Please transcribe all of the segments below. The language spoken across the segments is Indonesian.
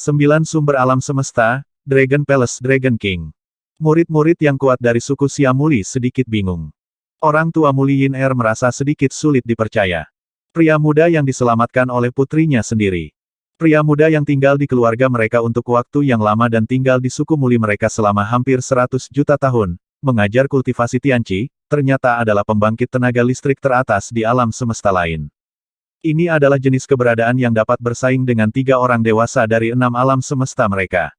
9 sumber alam semesta, Dragon Palace Dragon King. Murid-murid yang kuat dari suku Xia Muli sedikit bingung. Orang tua Muli Yin Er merasa sedikit sulit dipercaya. Pria muda yang diselamatkan oleh putrinya sendiri. Pria muda yang tinggal di keluarga mereka untuk waktu yang lama dan tinggal di suku Muli mereka selama hampir 100 juta tahun, mengajar kultivasi Tianqi, ternyata adalah pembangkit tenaga listrik teratas di alam semesta lain. Ini adalah jenis keberadaan yang dapat bersaing dengan 3 orang dewasa dari 6 alam semesta mereka.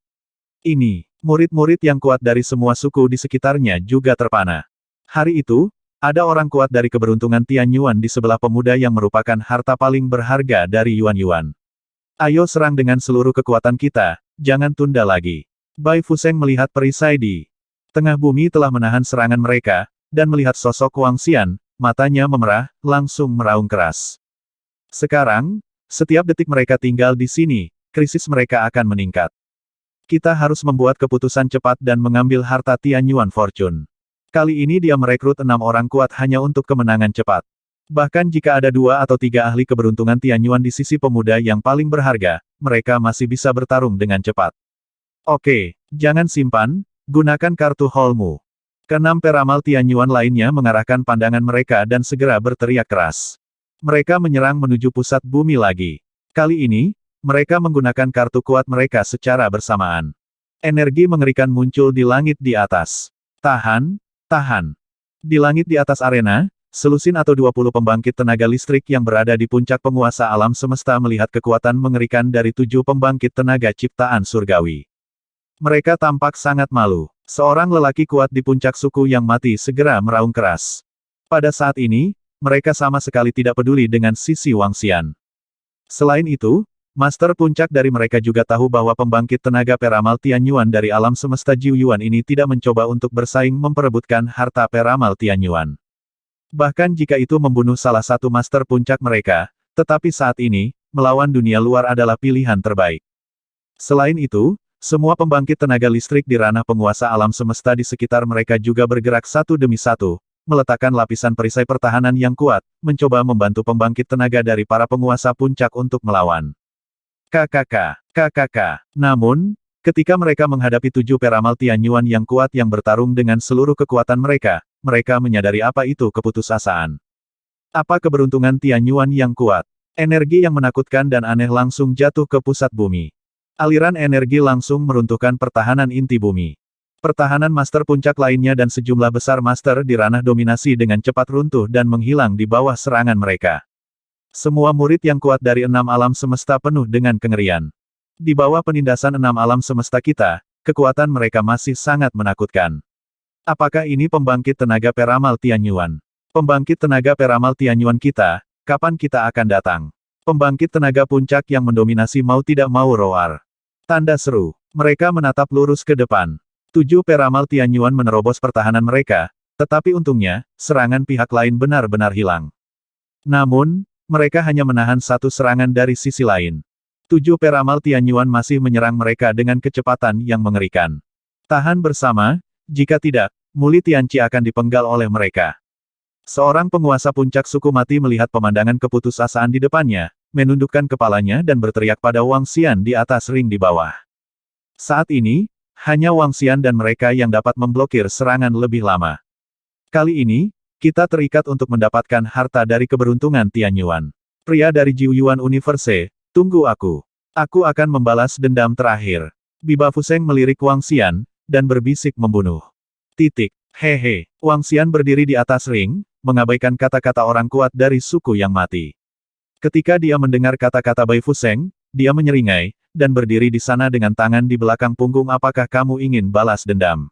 Ini, murid-murid yang kuat dari semua suku di sekitarnya juga terpana. Hari itu, ada orang kuat dari keberuntungan Tian Yuan di sebelah pemuda yang merupakan harta paling berharga dari Yuan Yuan. Ayo serang dengan seluruh kekuatan kita, jangan tunda lagi. Bai Fuseng melihat perisai di tengah bumi telah menahan serangan mereka, dan melihat sosok Wang Xian, matanya memerah, langsung meraung keras. Sekarang, setiap detik mereka tinggal di sini, krisis mereka akan meningkat. Kita harus membuat keputusan cepat dan mengambil harta Tian Yuan Fortune. Kali ini dia merekrut 6 orang kuat hanya untuk kemenangan cepat. Bahkan jika ada 2 atau 3 ahli keberuntungan Tian Yuan di sisi pemuda yang paling berharga, mereka masih bisa bertarung dengan cepat. Oke, jangan simpan, gunakan kartu Holmu. Keenam peramal Tian Yuan lainnya mengarahkan pandangan mereka dan segera berteriak keras. Mereka menyerang menuju pusat bumi lagi. Kali ini, mereka menggunakan kartu kuat mereka secara bersamaan. Energi mengerikan muncul di langit di atas. Tahan, tahan. Di langit di atas arena, selusin atau 20 pembangkit tenaga listrik yang berada di puncak penguasa alam semesta melihat kekuatan mengerikan dari 7 pembangkit tenaga ciptaan surgawi. Mereka tampak sangat malu. Seorang lelaki kuat di puncak suku yang mati segera meraung keras. Pada saat ini, mereka sama sekali tidak peduli dengan sisi Wang Xian. Selain itu, Master Puncak dari mereka juga tahu bahwa pembangkit tenaga peramal Tian Yuan dari alam semesta Jiu Yuan ini tidak mencoba untuk bersaing memperebutkan harta peramal Tian Yuan. Bahkan jika itu membunuh salah satu Master Puncak mereka, tetapi saat ini, melawan dunia luar adalah pilihan terbaik. Selain itu, semua pembangkit tenaga listrik di ranah penguasa alam semesta di sekitar mereka juga bergerak satu demi satu, meletakkan lapisan perisai pertahanan yang kuat, mencoba membantu pembangkit tenaga dari para penguasa puncak untuk melawan. KKK. Namun, ketika mereka menghadapi 7 peramal Tian Yuan yang kuat yang bertarung dengan seluruh kekuatan mereka, mereka menyadari apa itu keputusasaan. Apa keberuntungan Tian Yuan yang kuat? Energi yang menakutkan dan aneh langsung jatuh ke pusat bumi. Aliran energi langsung meruntuhkan pertahanan inti bumi. Pertahanan master puncak lainnya dan sejumlah besar master di ranah dominasi dengan cepat runtuh dan menghilang di bawah serangan mereka. Semua murid yang kuat dari 6 alam semesta penuh dengan kengerian. Di bawah penindasan 6 alam semesta kita, kekuatan mereka masih sangat menakutkan. Apakah ini pembangkit tenaga peramal Tian Yuan? Pembangkit tenaga peramal Tian Yuan kita, kapan kita akan datang? Pembangkit tenaga puncak yang mendominasi mau tidak mau roar. Tanda seru. Mereka menatap lurus ke depan. 7 peramal Tian Yuan menerobos pertahanan mereka, tetapi untungnya, serangan pihak lain benar-benar hilang. Namun, mereka hanya menahan satu serangan dari sisi lain. 7 peramal Tian Yuan masih menyerang mereka dengan kecepatan yang mengerikan. Tahan bersama, jika tidak, Muli Tianqi akan dipenggal oleh mereka. Seorang penguasa puncak suku mati melihat pemandangan keputusasaan di depannya, menundukkan kepalanya dan berteriak pada Wang Xian di atas ring di bawah. Saat ini, hanya Wang Xian dan mereka yang dapat memblokir serangan lebih lama. Kali ini, kita terikat untuk mendapatkan harta dari keberuntungan Tian Yuan. Pria dari Jiu Yuan Universe, tunggu aku. Aku akan membalas dendam terakhir. Biba Fuseng melirik Wang Xian, dan berbisik membunuh. Hehe. Wang Xian berdiri di atas ring, mengabaikan kata-kata orang kuat dari suku yang mati. Ketika dia mendengar kata-kata Bai Fuseng, dia menyeringai, dan berdiri di sana dengan tangan di belakang punggung. Apakah kamu ingin balas dendam?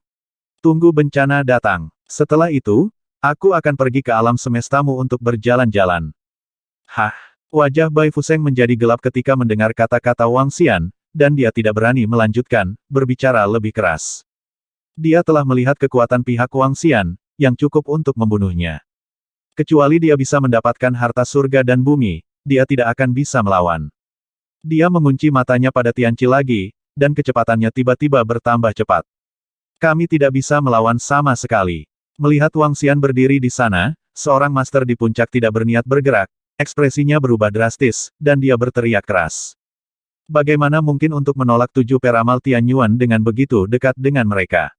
Tunggu bencana datang. Setelah itu, aku akan pergi ke alam semestamu untuk berjalan-jalan. Hah? Wajah Bai Fuseng menjadi gelap ketika mendengar kata-kata Wang Xian, dan dia tidak berani melanjutkan, berbicara lebih keras. Dia telah melihat kekuatan pihak Wang Xian, yang cukup untuk membunuhnya. Kecuali dia bisa mendapatkan harta surga dan bumi, dia tidak akan bisa melawan. Dia mengunci matanya pada Tianqi lagi, dan kecepatannya tiba-tiba bertambah cepat. Kami tidak bisa melawan sama sekali. Melihat Wang Xian berdiri di sana, seorang master di puncak tidak berniat bergerak, ekspresinya berubah drastis, dan dia berteriak keras. Bagaimana mungkin untuk menolak 7 peramal Tianyuan dengan begitu dekat dengan mereka?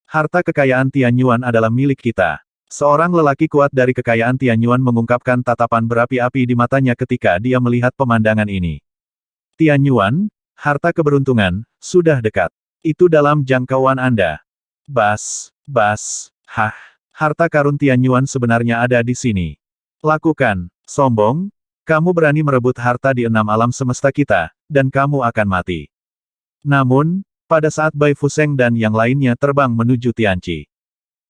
Harta kekayaan Tianyuan adalah milik kita. Seorang lelaki kuat dari kekayaan Tianyuan mengungkapkan tatapan berapi-api di matanya ketika dia melihat pemandangan ini. Tianyuan, harta keberuntungan, sudah dekat. Itu dalam jangkauan Anda. Bas, harta karun Tianyuan sebenarnya ada di sini. Lakukan, sombong, kamu berani merebut harta di 6 alam semesta kita, dan kamu akan mati. Namun, pada saat Bai Fuseng dan yang lainnya terbang menuju Tianqi.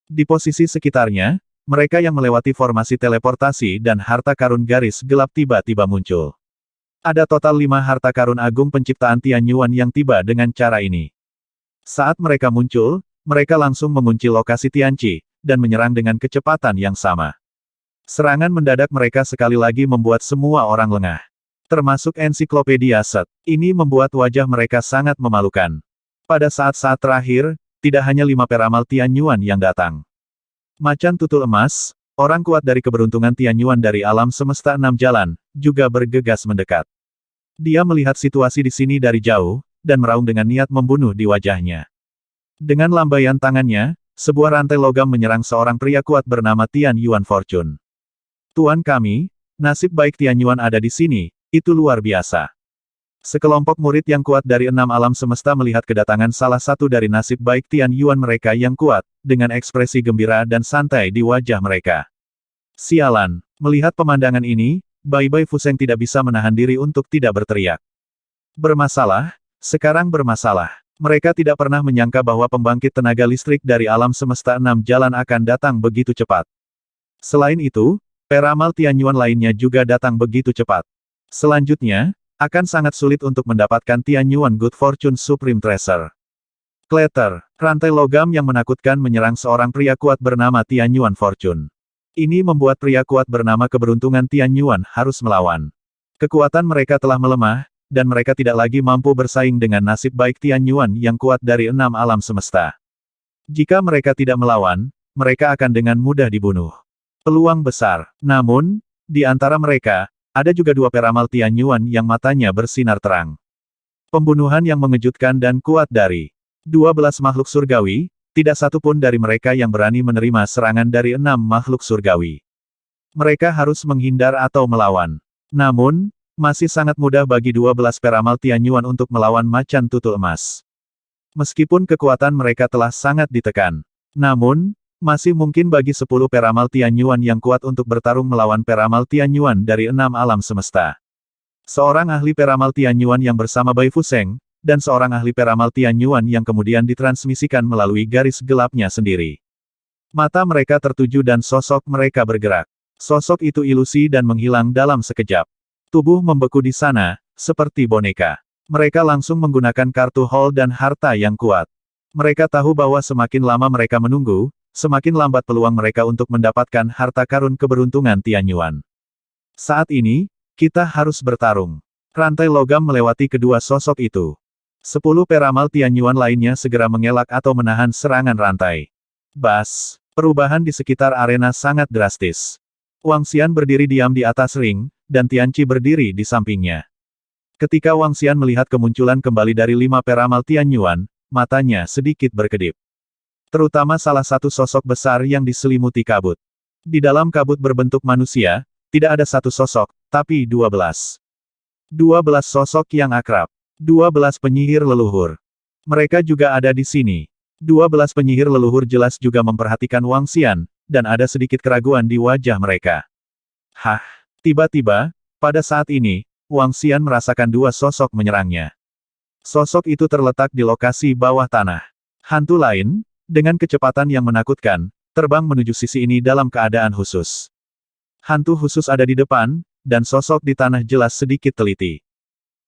Di posisi sekitarnya, mereka yang melewati formasi teleportasi dan harta karun garis gelap tiba-tiba muncul. Ada total 5 harta karun agung penciptaan Tianyuan yang tiba dengan cara ini. Saat mereka muncul, mereka langsung mengunci lokasi Tianqi, dan menyerang dengan kecepatan yang sama. Serangan mendadak mereka sekali lagi membuat semua orang lengah. Termasuk ensiklopedia Set. Ini membuat wajah mereka sangat memalukan. Pada saat-saat terakhir, tidak hanya 5 peramal Tianyuan yang datang. Macan tutul emas, orang kuat dari keberuntungan Tianyuan dari alam semesta 6 jalan, juga bergegas mendekat. Dia melihat situasi di sini dari jauh, dan meraung dengan niat membunuh di wajahnya. Dengan lambaian tangannya, sebuah rantai logam menyerang seorang pria kuat bernama Tian Yuan Fortune. Tuan kami, nasib baik Tianyuan ada di sini, itu luar biasa. Sekelompok murid yang kuat dari 6 alam semesta melihat kedatangan salah satu dari nasib baik Tian Yuan mereka yang kuat, dengan ekspresi gembira dan santai di wajah mereka. Sialan, melihat pemandangan ini, Bai Fuseng tidak bisa menahan diri untuk tidak berteriak. Bermasalah, sekarang bermasalah. Mereka tidak pernah menyangka bahwa pembangkit tenaga listrik dari alam semesta 6 jalan akan datang begitu cepat. Selain itu, peramal Tianyuan lainnya juga datang begitu cepat. Selanjutnya, akan sangat sulit untuk mendapatkan Tianyuan Good Fortune Supreme Treasure. Clatter, rantai logam yang menakutkan menyerang seorang pria kuat bernama Tianyuan Fortune. Ini membuat pria kuat bernama keberuntungan Tianyuan harus melawan. Kekuatan mereka telah melemah, dan mereka tidak lagi mampu bersaing dengan nasib baik Tianyuan yang kuat dari 6 alam semesta. Jika mereka tidak melawan, mereka akan dengan mudah dibunuh. Peluang besar. Namun, di antara mereka, ada juga 2 peramal Tianyuan yang matanya bersinar terang. Pembunuhan yang mengejutkan dan kuat dari 12 makhluk surgawi, tidak satu pun dari mereka yang berani menerima serangan dari 6 makhluk surgawi. Mereka harus menghindar atau melawan. Namun, masih sangat mudah bagi 12 peramal Tianyuan untuk melawan macan tutul emas. Meskipun kekuatan mereka telah sangat ditekan. Namun, masih mungkin bagi 10 peramal Tianyuan yang kuat untuk bertarung melawan peramal Tianyuan dari 6 alam semesta. Seorang ahli peramal Tianyuan yang bersama Bai Fuseng, dan seorang ahli peramal Tianyuan yang kemudian ditransmisikan melalui garis gelapnya sendiri. Mata mereka tertuju dan sosok mereka bergerak. Sosok itu ilusi dan menghilang dalam sekejap. Tubuh membeku di sana, seperti boneka. Mereka langsung menggunakan kartu haul dan harta yang kuat. Mereka tahu bahwa semakin lama mereka menunggu, semakin lambat peluang mereka untuk mendapatkan harta karun keberuntungan Tianyuan. Saat ini, kita harus bertarung. Rantai logam melewati kedua sosok itu. 10 peramal Tianyuan lainnya segera mengelak atau menahan serangan rantai. Bas, perubahan di sekitar arena sangat drastis. Wang Xian berdiri diam di atas ring, dan Tianqi berdiri di sampingnya. Ketika Wang Xian melihat kemunculan kembali dari 5 peramal Tianyuan, matanya sedikit berkedip. Terutama salah satu sosok besar yang diselimuti kabut. Di dalam kabut berbentuk manusia, tidak ada satu sosok, tapi 12. 12 sosok yang akrab. 12 penyihir leluhur. Mereka juga ada di sini. 12 penyihir leluhur jelas juga memperhatikan Wang Xian, dan ada sedikit keraguan di wajah mereka. Hah! Tiba-tiba, pada saat ini, Wang Xian merasakan 2 sosok menyerangnya. Sosok itu terletak di lokasi bawah tanah. Hantu lain, dengan kecepatan yang menakutkan, terbang menuju sisi ini dalam keadaan khusus. Hantu khusus ada di depan, dan sosok di tanah jelas sedikit teliti.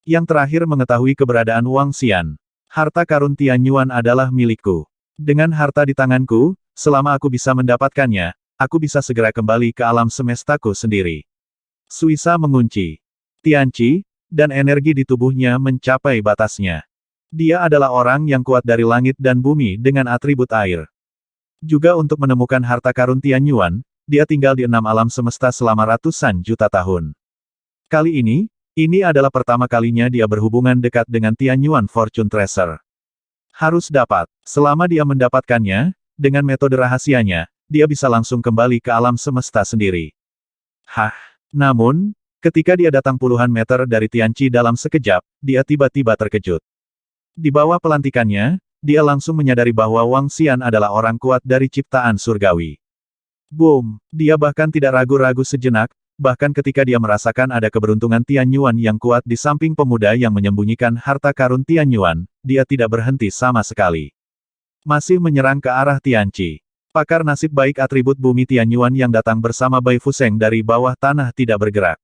Yang terakhir mengetahui keberadaan Wang Xian. Harta karun Tianyuan adalah milikku. Dengan harta di tanganku, selama aku bisa mendapatkannya, aku bisa segera kembali ke alam semestaku sendiri. Suisa mengunci Tianqi, dan energi di tubuhnya mencapai batasnya. Dia adalah orang yang kuat dari langit dan bumi dengan atribut air. Juga untuk menemukan harta karun Tianyuan, dia tinggal di 6 alam semesta selama ratusan juta tahun. Kali ini, Ini adalah pertama kalinya dia berhubungan dekat dengan Tianyuan Fortune Tracer. Harus dapat. Selama dia mendapatkannya, dengan metode rahasianya, dia bisa langsung kembali ke alam semesta sendiri. Hah? Namun, ketika dia datang puluhan meter dari Tianqi dalam sekejap, dia tiba-tiba terkejut. Di bawah pelantikannya, dia langsung menyadari bahwa Wang Xian adalah orang kuat dari ciptaan surgawi. Boom! Dia bahkan tidak ragu-ragu sejenak, bahkan ketika dia merasakan ada keberuntungan Tianyuan yang kuat di samping pemuda yang menyembunyikan harta karun Tianyuan, dia tidak berhenti sama sekali. Masih menyerang ke arah Tianqi. Pakar nasib baik atribut bumi Tianyuan yang datang bersama Bai Fuseng dari bawah tanah tidak bergerak.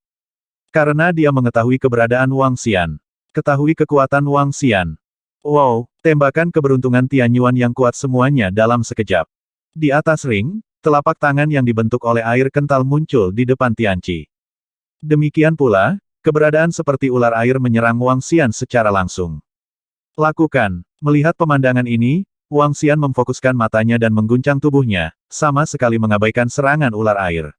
Karena dia mengetahui keberadaan Wang Xian. Ketahui kekuatan Wang Xian. Wow, tembakan keberuntungan Tianyuan yang kuat semuanya dalam sekejap. Di atas ring, telapak tangan yang dibentuk oleh air kental muncul di depan Tianqi. Demikian pula, keberadaan seperti ular air menyerang Wang Xian secara langsung. Lakukan. Melihat pemandangan ini, Wang Xian memfokuskan matanya dan mengguncang tubuhnya, sama sekali mengabaikan serangan ular air.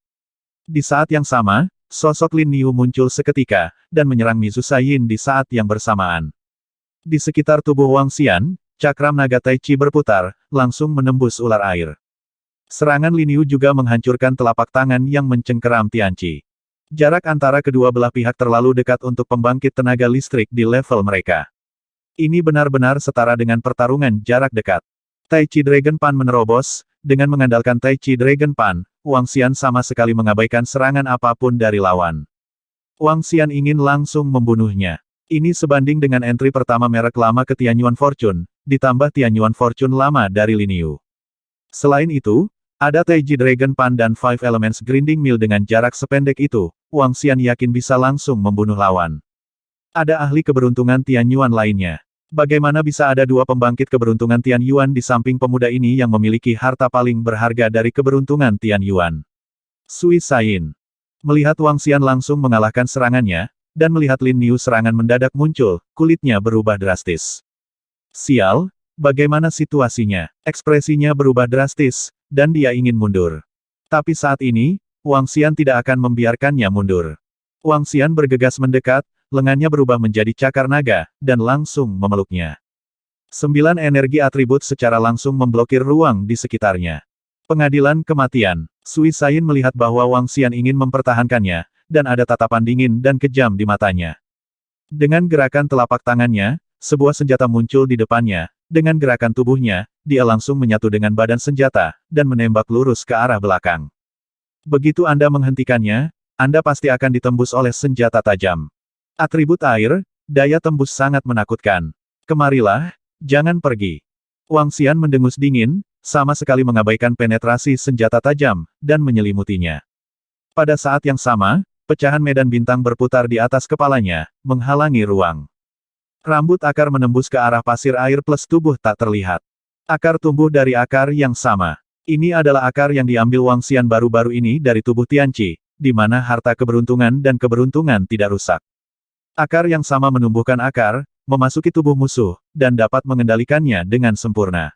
Di saat yang sama, sosok Lin Niu muncul seketika, dan menyerang Mizu Sayin di saat yang bersamaan. Di sekitar tubuh Wang Xian, cakram naga Tai Chi berputar, langsung menembus ular air. Serangan Lin Niu juga menghancurkan telapak tangan yang mencengkeram Tianqi. Jarak antara kedua belah pihak terlalu dekat untuk pembangkit tenaga listrik di level mereka. Ini benar-benar setara dengan pertarungan jarak dekat. Tai Chi Dragon Pan menerobos, dengan mengandalkan Tai Chi Dragon Pan, Wang Xian sama sekali mengabaikan serangan apapun dari lawan. Wang Xian ingin langsung membunuhnya. Ini sebanding dengan entry pertama merek lama ke Tianyuan Fortune, ditambah Tianyuan Fortune lama dari Lin Niu. Selain itu, ada Tai Chi Dragon Pan dan Five Elements Grinding Mill dengan jarak sependek itu, Wang Xian yakin bisa langsung membunuh lawan. Ada ahli keberuntungan Tianyuan lainnya. Bagaimana bisa ada dua pembangkit keberuntungan Tianyuan di samping pemuda ini yang memiliki harta paling berharga dari keberuntungan Tianyuan? Sui Sayin. Melihat Wang Xian langsung mengalahkan serangannya, dan melihat Lin Niu serangan mendadak muncul, kulitnya berubah drastis. Sial, bagaimana situasinya? Ekspresinya berubah drastis, dan dia ingin mundur. Tapi saat ini, Wang Xian tidak akan membiarkannya mundur. Wang Xian bergegas mendekat, lengannya berubah menjadi cakar naga, dan langsung memeluknya. 9 energi atribut secara langsung memblokir ruang di sekitarnya. Pengadilan kematian. Sui Sayin melihat bahwa Wang Xian ingin mempertahankannya, dan ada tatapan dingin dan kejam di matanya. Dengan gerakan telapak tangannya, sebuah senjata muncul di depannya, dengan gerakan tubuhnya, dia langsung menyatu dengan badan senjata, dan menembak lurus ke arah belakang. Begitu Anda menghentikannya, Anda pasti akan ditembus oleh senjata tajam. Atribut air, daya tembus sangat menakutkan. Kemarilah, jangan pergi. Wang Xian mendengus dingin, sama sekali mengabaikan penetrasi senjata tajam, dan menyelimutinya. Pada saat yang sama, pecahan medan bintang berputar di atas kepalanya, menghalangi ruang. Rambut akar menembus ke arah pasir air plus tubuh tak terlihat. Akar tumbuh dari akar yang sama. Ini adalah akar yang diambil Wang Xian baru-baru ini dari tubuh Tianqi, di mana harta keberuntungan dan keberuntungan tidak rusak. Akar yang sama menumbuhkan akar, memasuki tubuh musuh, dan dapat mengendalikannya dengan sempurna.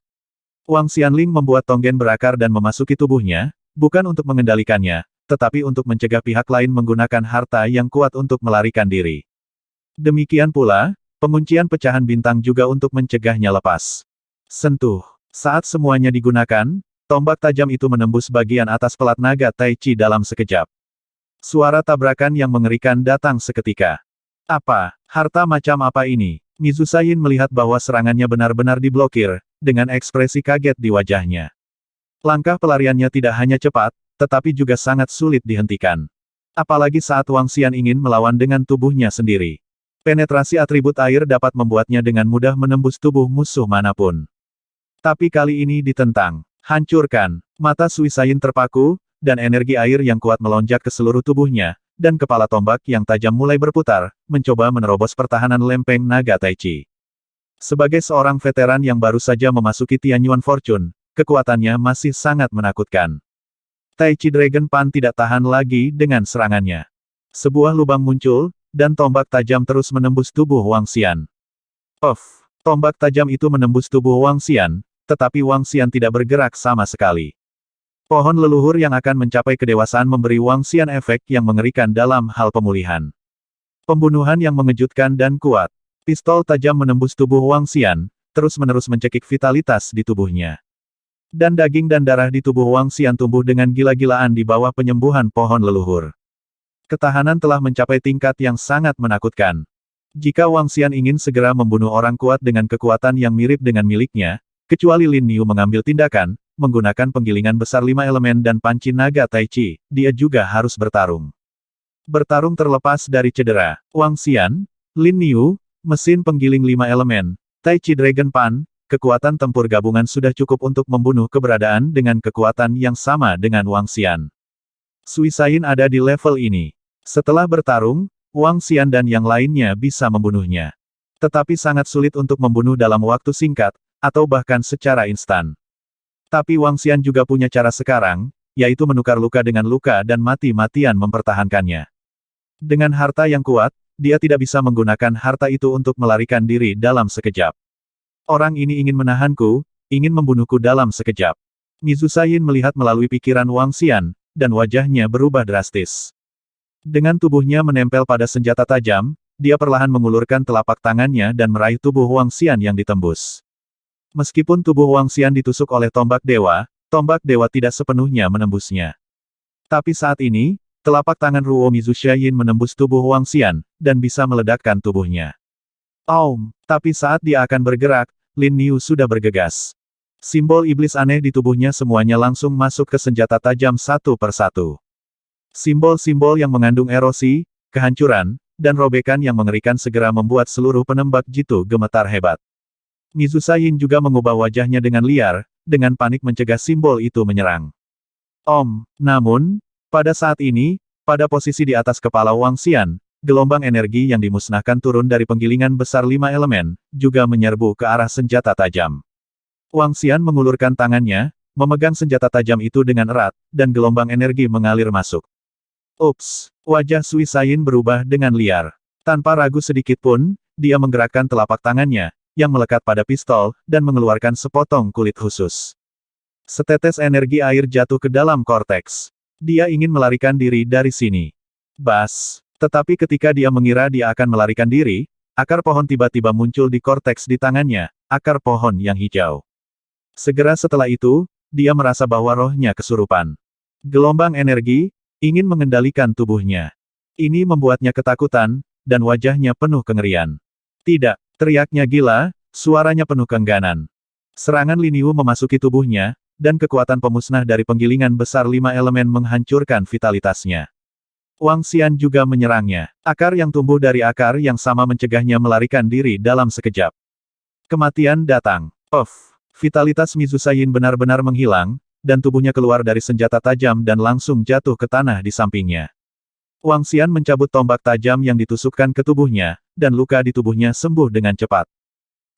Wang Xianling membuat tonggen berakar dan memasuki tubuhnya, bukan untuk mengendalikannya, tetapi untuk mencegah pihak lain menggunakan harta yang kuat untuk melarikan diri. Demikian pula, penguncian pecahan bintang juga untuk mencegahnya lepas. Sentuh. Saat semuanya digunakan, tombak tajam itu menembus bagian atas pelat naga Tai Chi dalam sekejap. Suara tabrakan yang mengerikan datang seketika. Apa? Harta macam apa ini? Mizu Sayin melihat bahwa serangannya benar-benar diblokir, dengan ekspresi kaget di wajahnya. Langkah pelariannya tidak hanya cepat, tetapi juga sangat sulit dihentikan. Apalagi saat Wang Xian ingin melawan dengan tubuhnya sendiri. Penetrasi atribut air dapat membuatnya dengan mudah menembus tubuh musuh manapun. Tapi kali ini ditentang. Hancurkan. Mata Sui Sayin terpaku, dan energi air yang kuat melonjak ke seluruh tubuhnya, dan kepala tombak yang tajam mulai berputar, mencoba menerobos pertahanan lempeng naga Tai Chi. Sebagai seorang veteran yang baru saja memasuki Tianyuan Fortune, kekuatannya masih sangat menakutkan. Tai Chi Dragon Pan tidak tahan lagi dengan serangannya. Sebuah lubang muncul, dan tombak tajam terus menembus tubuh Wang Xian. Puff! Tombak tajam itu menembus tubuh Wang Xian, tetapi Wang Xian tidak bergerak sama sekali. Pohon leluhur yang akan mencapai kedewasaan memberi Wang Xian efek yang mengerikan dalam hal pemulihan. Pembunuhan yang mengejutkan dan kuat. Pistol tajam menembus tubuh Wang Xian, terus-menerus mencekik vitalitas di tubuhnya. Dan daging dan darah di tubuh Wang Xian tumbuh dengan gila-gilaan di bawah penyembuhan pohon leluhur. Ketahanan telah mencapai tingkat yang sangat menakutkan. Jika Wang Xian ingin segera membunuh orang kuat dengan kekuatan yang mirip dengan miliknya, kecuali Lin Niu mengambil tindakan, menggunakan penggilingan besar 5 elemen dan panci naga Tai Chi, dia juga harus bertarung. Bertarung terlepas dari cedera. Wang Xian, Lin Niu, mesin penggiling 5 elemen, Tai Chi Dragon Pan, kekuatan tempur gabungan sudah cukup untuk membunuh keberadaan dengan kekuatan yang sama dengan Wang Xian. Suisain ada di level ini. Setelah bertarung, Wang Xian dan yang lainnya bisa membunuhnya. Tetapi sangat sulit untuk membunuh dalam waktu singkat, atau bahkan secara instan. Tapi Wang Xian juga punya cara sekarang, yaitu menukar luka dengan luka dan mati-matian mempertahankannya. Dengan harta yang kuat, dia tidak bisa menggunakan harta itu untuk melarikan diri dalam sekejap. Orang ini ingin menahanku, ingin membunuhku dalam sekejap. Mizusayin melihat melalui pikiran Wang Xian, dan wajahnya berubah drastis. Dengan tubuhnya menempel pada senjata tajam, dia perlahan mengulurkan telapak tangannya dan meraih tubuh Wang Xian yang ditembus. Meskipun tubuh Wang Xian ditusuk oleh tombak dewa tidak sepenuhnya menembusnya. Tapi saat ini, telapak tangan Ruo Mizushayin menembus tubuh Wang Xian, dan bisa meledakkan tubuhnya. Tapi saat dia akan bergerak, Lin Niu sudah bergegas. Simbol iblis aneh di tubuhnya semuanya langsung masuk ke senjata tajam satu persatu. Simbol-simbol yang mengandung erosi, kehancuran, dan robekan yang mengerikan segera membuat seluruh penembak jitu gemetar hebat. Mizusayin juga mengubah wajahnya dengan liar, dengan panik mencegah simbol itu menyerang. Namun, pada saat ini, pada posisi di atas kepala Wang Xian, gelombang energi yang dimusnahkan turun dari penggilingan besar 5 elemen, juga menyerbu ke arah senjata tajam. Wang Xian mengulurkan tangannya, memegang senjata tajam itu dengan erat, dan gelombang energi mengalir masuk. Wajah Suisain berubah dengan liar. Tanpa ragu sedikit pun, dia menggerakkan telapak tangannya, yang melekat pada pistol, dan mengeluarkan sepotong kulit khusus. Setetes energi air jatuh ke dalam korteks. Dia ingin melarikan diri dari sini. Tetapi ketika dia mengira dia akan melarikan diri, akar pohon tiba-tiba muncul di korteks di tangannya, akar pohon yang hijau. Segera setelah itu, dia merasa bahwa rohnya kesurupan. Gelombang energi, ingin mengendalikan tubuhnya. Ini membuatnya ketakutan, dan wajahnya penuh kengerian. Tidak, teriaknya gila, suaranya penuh keengganan. Serangan Lin Niu memasuki tubuhnya, dan kekuatan pemusnah dari penggilingan besar 5 elemen menghancurkan vitalitasnya. Wang Xian juga menyerangnya. Akar yang tumbuh dari akar yang sama mencegahnya melarikan diri dalam sekejap. Kematian datang. Vitalitas Mizusayin benar-benar menghilang, dan tubuhnya keluar dari senjata tajam dan langsung jatuh ke tanah di sampingnya. Wang Xian mencabut tombak tajam yang ditusukkan ke tubuhnya, dan luka di tubuhnya sembuh dengan cepat.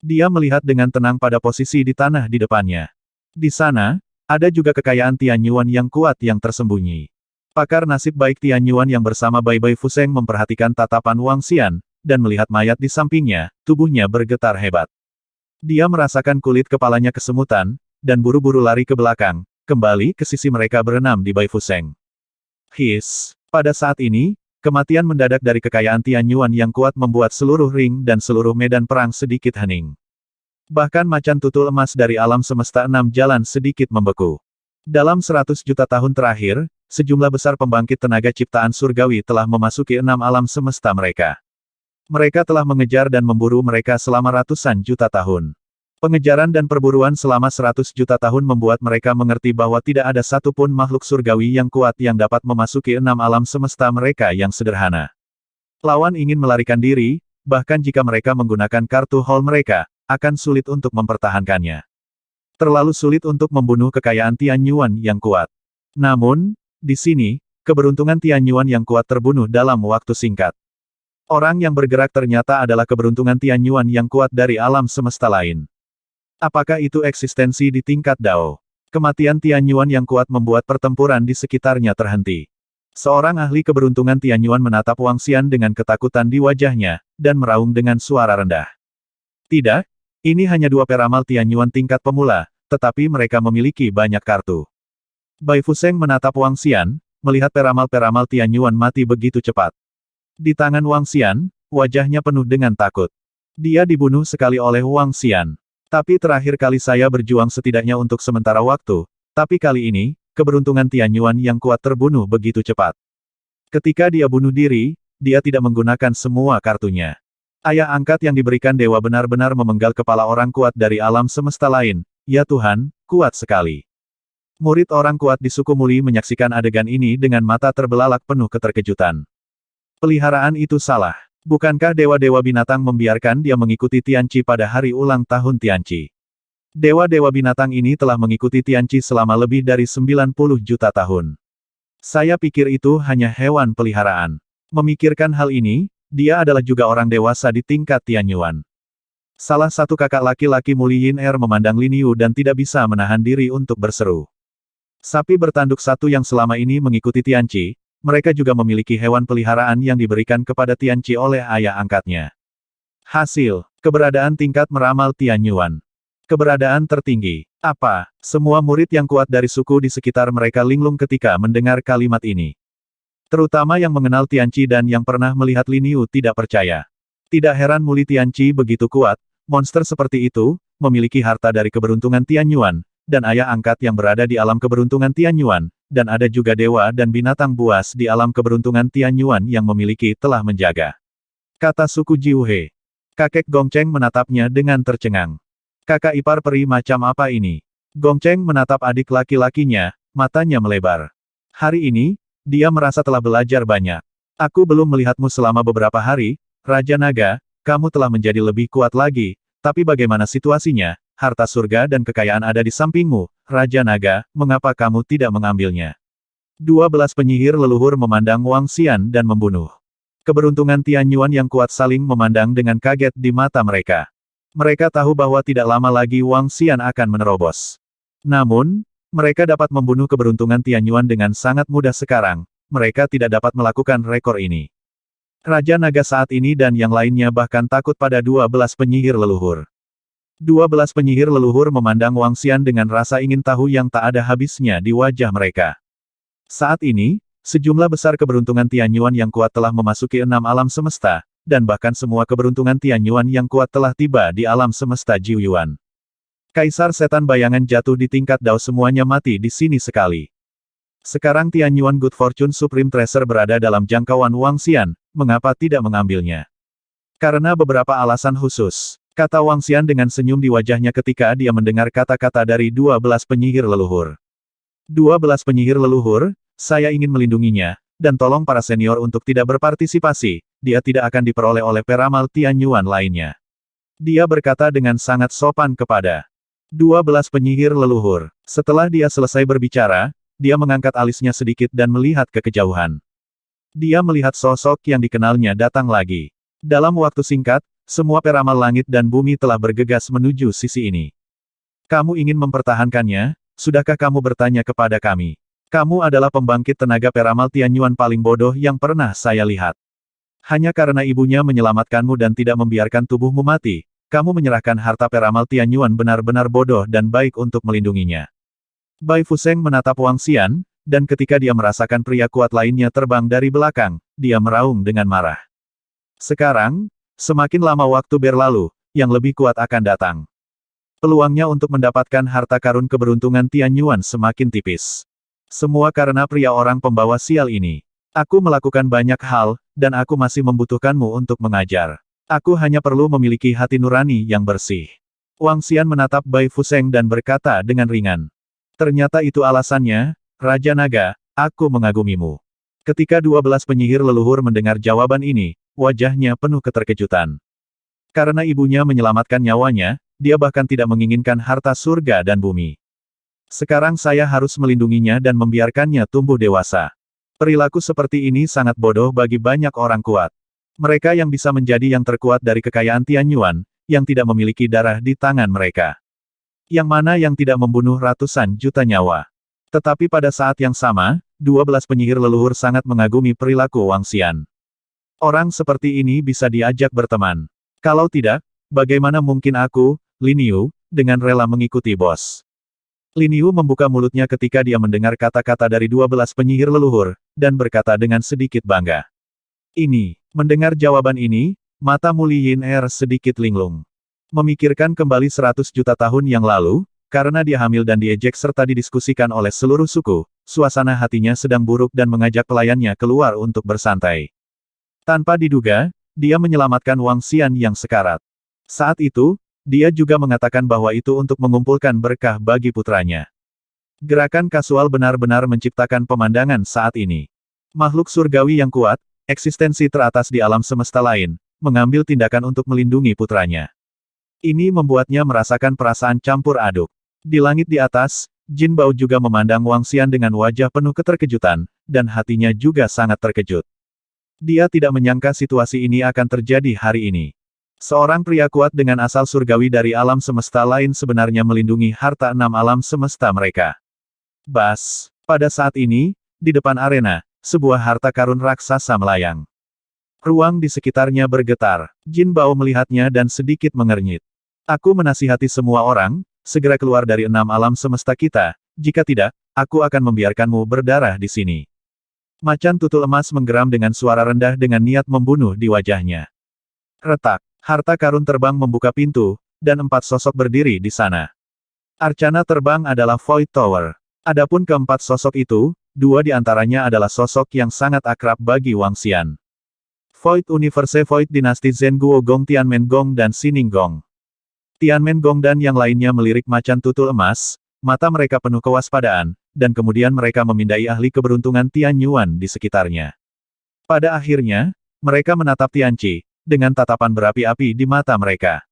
Dia melihat dengan tenang pada posisi di tanah di depannya. Di sana, ada juga kekayaan Tianyuan yang kuat yang tersembunyi. Pakar nasib baik Tianyuan yang bersama Bai Bai Fuseng memperhatikan tatapan Wang Xian, dan melihat mayat di sampingnya, tubuhnya bergetar hebat. Dia merasakan kulit kepalanya kesemutan, dan buru-buru lari ke belakang, kembali ke sisi mereka berenam di Bai Fuseng. Pada saat ini, kematian mendadak dari kekayaan Tianyuan yang kuat membuat seluruh ring dan seluruh medan perang sedikit hening. Bahkan macan tutul emas dari alam semesta 6 jalan sedikit membeku. Dalam 100 juta tahun terakhir, sejumlah besar pembangkit tenaga ciptaan surgawi telah memasuki 6 alam semesta mereka. Mereka telah mengejar dan memburu mereka selama ratusan juta tahun. Pengejaran dan perburuan selama 100 juta tahun membuat mereka mengerti bahwa tidak ada satupun makhluk surgawi yang kuat yang dapat memasuki 6 alam semesta mereka yang sederhana. Lawan ingin melarikan diri, bahkan jika mereka menggunakan kartu hall mereka, akan sulit untuk mempertahankannya. Terlalu sulit untuk membunuh kekayaan Tianyuan yang kuat. Namun, di sini, keberuntungan Tianyuan yang kuat terbunuh dalam waktu singkat. Orang yang bergerak ternyata adalah keberuntungan Tianyuan yang kuat dari alam semesta lain. Apakah itu eksistensi di tingkat Dao? Kematian Tianyuan yang kuat membuat pertempuran di sekitarnya terhenti. Seorang ahli keberuntungan Tianyuan menatap Wang Xian dengan ketakutan di wajahnya, dan meraung dengan suara rendah. Tidak, ini hanya 2 peramal Tianyuan tingkat pemula, tetapi mereka memiliki banyak kartu. Bai Fuseng menatap Wang Xian, melihat peramal-peramal Tianyuan mati begitu cepat. Di tangan Wang Xian, wajahnya penuh dengan takut. Dia dibunuh sekali oleh Wang Xian. Tapi terakhir kali saya berjuang setidaknya untuk sementara waktu, tapi kali ini, keberuntungan Tian Yuan yang kuat terbunuh begitu cepat. Ketika dia bunuh diri, dia tidak menggunakan semua kartunya. Ayah angkat yang diberikan dewa benar-benar memenggal kepala orang kuat dari alam semesta lain. Ya Tuhan, kuat sekali. Murid orang kuat di suku Muli menyaksikan adegan ini dengan mata terbelalak penuh keterkejutan. Peliharaan itu salah. Bukankah dewa-dewa binatang membiarkan dia mengikuti Tianqi pada hari ulang tahun Tianqi? Dewa-dewa binatang ini telah mengikuti Tianqi selama lebih dari 90 juta tahun. Saya pikir itu hanya hewan peliharaan. Memikirkan hal ini, dia adalah juga orang dewasa di tingkat Tian Yuan. Salah satu kakak laki-laki Muli Yin Er memandang Lin Yu dan tidak bisa menahan diri untuk berseru. Sapi bertanduk satu yang selama ini mengikuti Tianqi, mereka juga memiliki hewan peliharaan yang diberikan kepada Tianqi oleh ayah angkatnya. Hasil, keberadaan tingkat meramal Tian Yuan. Keberadaan tertinggi. Apa? Semua murid yang kuat dari suku di sekitar mereka linglung ketika mendengar kalimat ini. Terutama yang mengenal Tianqi dan yang pernah melihat Lin Yu tidak percaya. Tidak heran Muli Tianqi begitu kuat, monster seperti itu, memiliki harta dari keberuntungan Tian Yuan, dan ayah angkat yang berada di alam keberuntungan Tian Yuan, dan ada juga dewa dan binatang buas di alam keberuntungan Tian Yuan yang memiliki telah menjaga. Kata suku Jiuhe. Kakek Gongcheng menatapnya dengan tercengang. Kakak ipar peri macam apa ini? Gongcheng menatap adik laki-lakinya, matanya melebar. Hari ini, dia merasa telah belajar banyak. Aku belum melihatmu selama beberapa hari, Raja Naga, kamu telah menjadi lebih kuat lagi, tapi bagaimana situasinya? Harta surga dan kekayaan ada di sampingmu, Raja Naga, mengapa kamu tidak mengambilnya? 12 penyihir leluhur memandang Wang Xian dan membunuh. Keberuntungan Tian Yuan yang kuat saling memandang dengan kaget di mata mereka. Mereka tahu bahwa tidak lama lagi Wang Xian akan menerobos. Namun, mereka dapat membunuh keberuntungan Tian Yuan dengan sangat mudah sekarang, mereka tidak dapat melakukan rekor ini. Raja Naga saat ini dan yang lainnya bahkan takut pada 12 penyihir leluhur. 12 penyihir leluhur memandang Wang Xian dengan rasa ingin tahu yang tak ada habisnya di wajah mereka. Saat ini, sejumlah besar keberuntungan Tian Yuan yang kuat telah memasuki 6 alam semesta, dan bahkan semua keberuntungan Tian Yuan yang kuat telah tiba di alam semesta Jiu Yuan. Kaisar setan bayangan jatuh di tingkat Dao semuanya mati di sini sekali. Sekarang Tian Yuan Good Fortune Supreme Treasure berada dalam jangkauan Wang Xian, mengapa tidak mengambilnya? Karena beberapa alasan khusus. Kata Wang Xian dengan senyum di wajahnya ketika dia mendengar kata-kata dari 12 penyihir leluhur. 12 penyihir leluhur, saya ingin melindunginya, dan tolong para senior untuk tidak berpartisipasi, dia tidak akan diperoleh oleh peramal Tian Yuan lainnya. Dia berkata dengan sangat sopan kepada 12 penyihir leluhur. Setelah dia selesai berbicara, dia mengangkat alisnya sedikit dan melihat ke kejauhan. Dia melihat sosok yang dikenalnya datang lagi. Dalam waktu singkat, semua peramal langit dan bumi telah bergegas menuju sisi ini. Kamu ingin mempertahankannya? Sudahkah kamu bertanya kepada kami? Kamu adalah pembangkit tenaga peramal Tian Yuan paling bodoh yang pernah saya lihat. Hanya karena ibunya menyelamatkanmu dan tidak membiarkan tubuhmu mati, kamu menyerahkan harta peramal Tian Yuan benar-benar bodoh dan baik untuk melindunginya. Bai Fuseng menatap Wang Xian, dan ketika dia merasakan pria kuat lainnya terbang dari belakang, dia meraung dengan marah. Sekarang, semakin lama waktu berlalu, yang lebih kuat akan datang. Peluangnya untuk mendapatkan harta karun keberuntungan Tian Yuan semakin tipis. Semua karena pria orang pembawa sial ini. Aku melakukan banyak hal, dan aku masih membutuhkanmu untuk mengajar. Aku hanya perlu memiliki hati nurani yang bersih. Wang Xian menatap Bai Fuseng dan berkata dengan ringan. Ternyata itu alasannya, Raja Naga, aku mengagumimu. Ketika 12 penyihir leluhur mendengar jawaban ini, wajahnya penuh keterkejutan. Karena ibunya menyelamatkan nyawanya, dia bahkan tidak menginginkan harta surga dan bumi. Sekarang saya harus melindunginya dan membiarkannya tumbuh dewasa. Perilaku seperti ini sangat bodoh bagi banyak orang kuat. Mereka yang bisa menjadi yang terkuat dari kekayaan Tian Yuan, yang tidak memiliki darah di tangan mereka. Yang mana yang tidak membunuh ratusan juta nyawa. Tetapi pada saat yang sama, 12 penyihir leluhur sangat mengagumi perilaku Wang Xian. Orang seperti ini bisa diajak berteman. Kalau tidak, bagaimana mungkin aku, Lin Yu, dengan rela mengikuti bos? Lin Yu membuka mulutnya ketika dia mendengar kata-kata dari 12 penyihir leluhur, dan berkata dengan sedikit bangga. Ini, Mendengar jawaban ini, mata Muli Yin Er sedikit linglung. Memikirkan kembali 100 juta tahun yang lalu, karena dia hamil dan diejek serta didiskusikan oleh seluruh suku, suasana hatinya sedang buruk dan mengajak pelayannya keluar untuk bersantai. Tanpa diduga, dia menyelamatkan Wang Xian yang sekarat. Saat itu, dia juga mengatakan bahwa itu untuk mengumpulkan berkah bagi putranya. Gerakan kasual benar-benar menciptakan pemandangan saat ini. Makhluk surgawi yang kuat, eksistensi teratas di alam semesta lain, mengambil tindakan untuk melindungi putranya. Ini membuatnya merasakan perasaan campur aduk. Di langit di atas, Jin Bao juga memandang Wang Xian dengan wajah penuh keterkejutan, dan hatinya juga sangat terkejut. Dia tidak menyangka situasi ini akan terjadi hari ini. Seorang pria kuat dengan asal surgawi dari alam semesta lain sebenarnya melindungi harta 6 alam semesta mereka. Bas, pada saat ini, di depan arena, sebuah harta karun raksasa melayang. Ruang di sekitarnya bergetar. Jin Bao melihatnya dan sedikit mengernyit. Aku menasihati semua orang, segera keluar dari 6 alam semesta kita, jika tidak, aku akan membiarkanmu berdarah di sini. Macan tutul emas menggeram dengan suara rendah dengan niat membunuh di wajahnya. Retak, harta karun terbang membuka pintu, dan 4 sosok berdiri di sana. Arcana terbang adalah Void Tower. Adapun keempat sosok itu, 2 di antaranya adalah sosok yang sangat akrab bagi Wang Xian. Void Universe Void Dinasti Zhen Guo Gong Tianmen Gong dan Sining Gong. Tianmen Gong dan yang lainnya melirik macan tutul emas, mata mereka penuh kewaspadaan, dan kemudian mereka memindai ahli keberuntungan Tian Yuan di sekitarnya. Pada akhirnya, mereka menatap Tianqi, dengan tatapan berapi-api di mata mereka.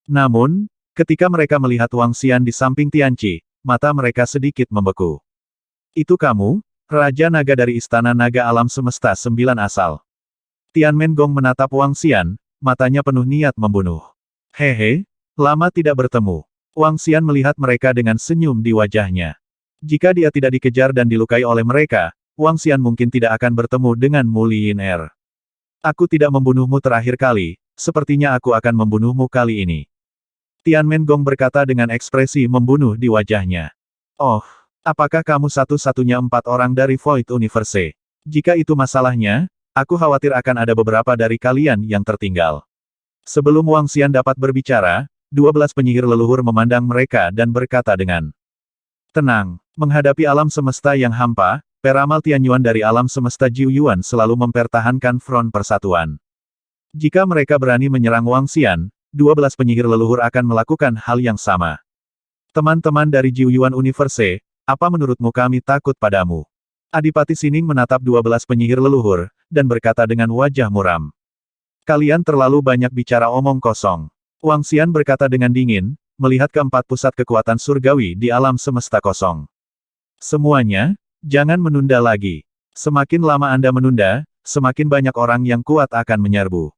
Namun, ketika mereka melihat Wang Xian di samping Tianqi, mata mereka sedikit membeku. Itu kamu, Raja Naga dari Istana Naga Alam Semesta 9 Asal. Tianmen Gong menatap Wang Xian, matanya penuh niat membunuh. Hehe, lama tidak bertemu. Wang Xian melihat mereka dengan senyum di wajahnya. Jika dia tidak dikejar dan dilukai oleh mereka, Wang Xian mungkin tidak akan bertemu dengan Muli Yin Er. Aku tidak membunuhmu terakhir kali, sepertinya aku akan membunuhmu kali ini. Tianmen Gong berkata dengan ekspresi membunuh di wajahnya. Oh, apakah kamu satu-satunya 4 orang dari Void Universe? Jika itu masalahnya, aku khawatir akan ada beberapa dari kalian yang tertinggal. Sebelum Wang Xian dapat berbicara, 12 penyihir leluhur memandang mereka dan berkata dengan tenang. Menghadapi alam semesta yang hampa, peramal Tianyuan dari alam semesta Jiu Yuan selalu mempertahankan front persatuan. Jika mereka berani menyerang Wang Xian, 12 penyihir leluhur akan melakukan hal yang sama. Teman-teman dari Jiu Yuan Universe, apa menurutmu kami takut padamu? Adipati Sining menatap 12 penyihir leluhur, dan berkata dengan wajah muram. Kalian terlalu banyak bicara omong kosong. Wang Xian berkata dengan dingin, melihat keempat pusat kekuatan surgawi di alam semesta kosong. Semuanya, jangan menunda lagi. Semakin lama Anda menunda, semakin banyak orang yang kuat akan menyerbu.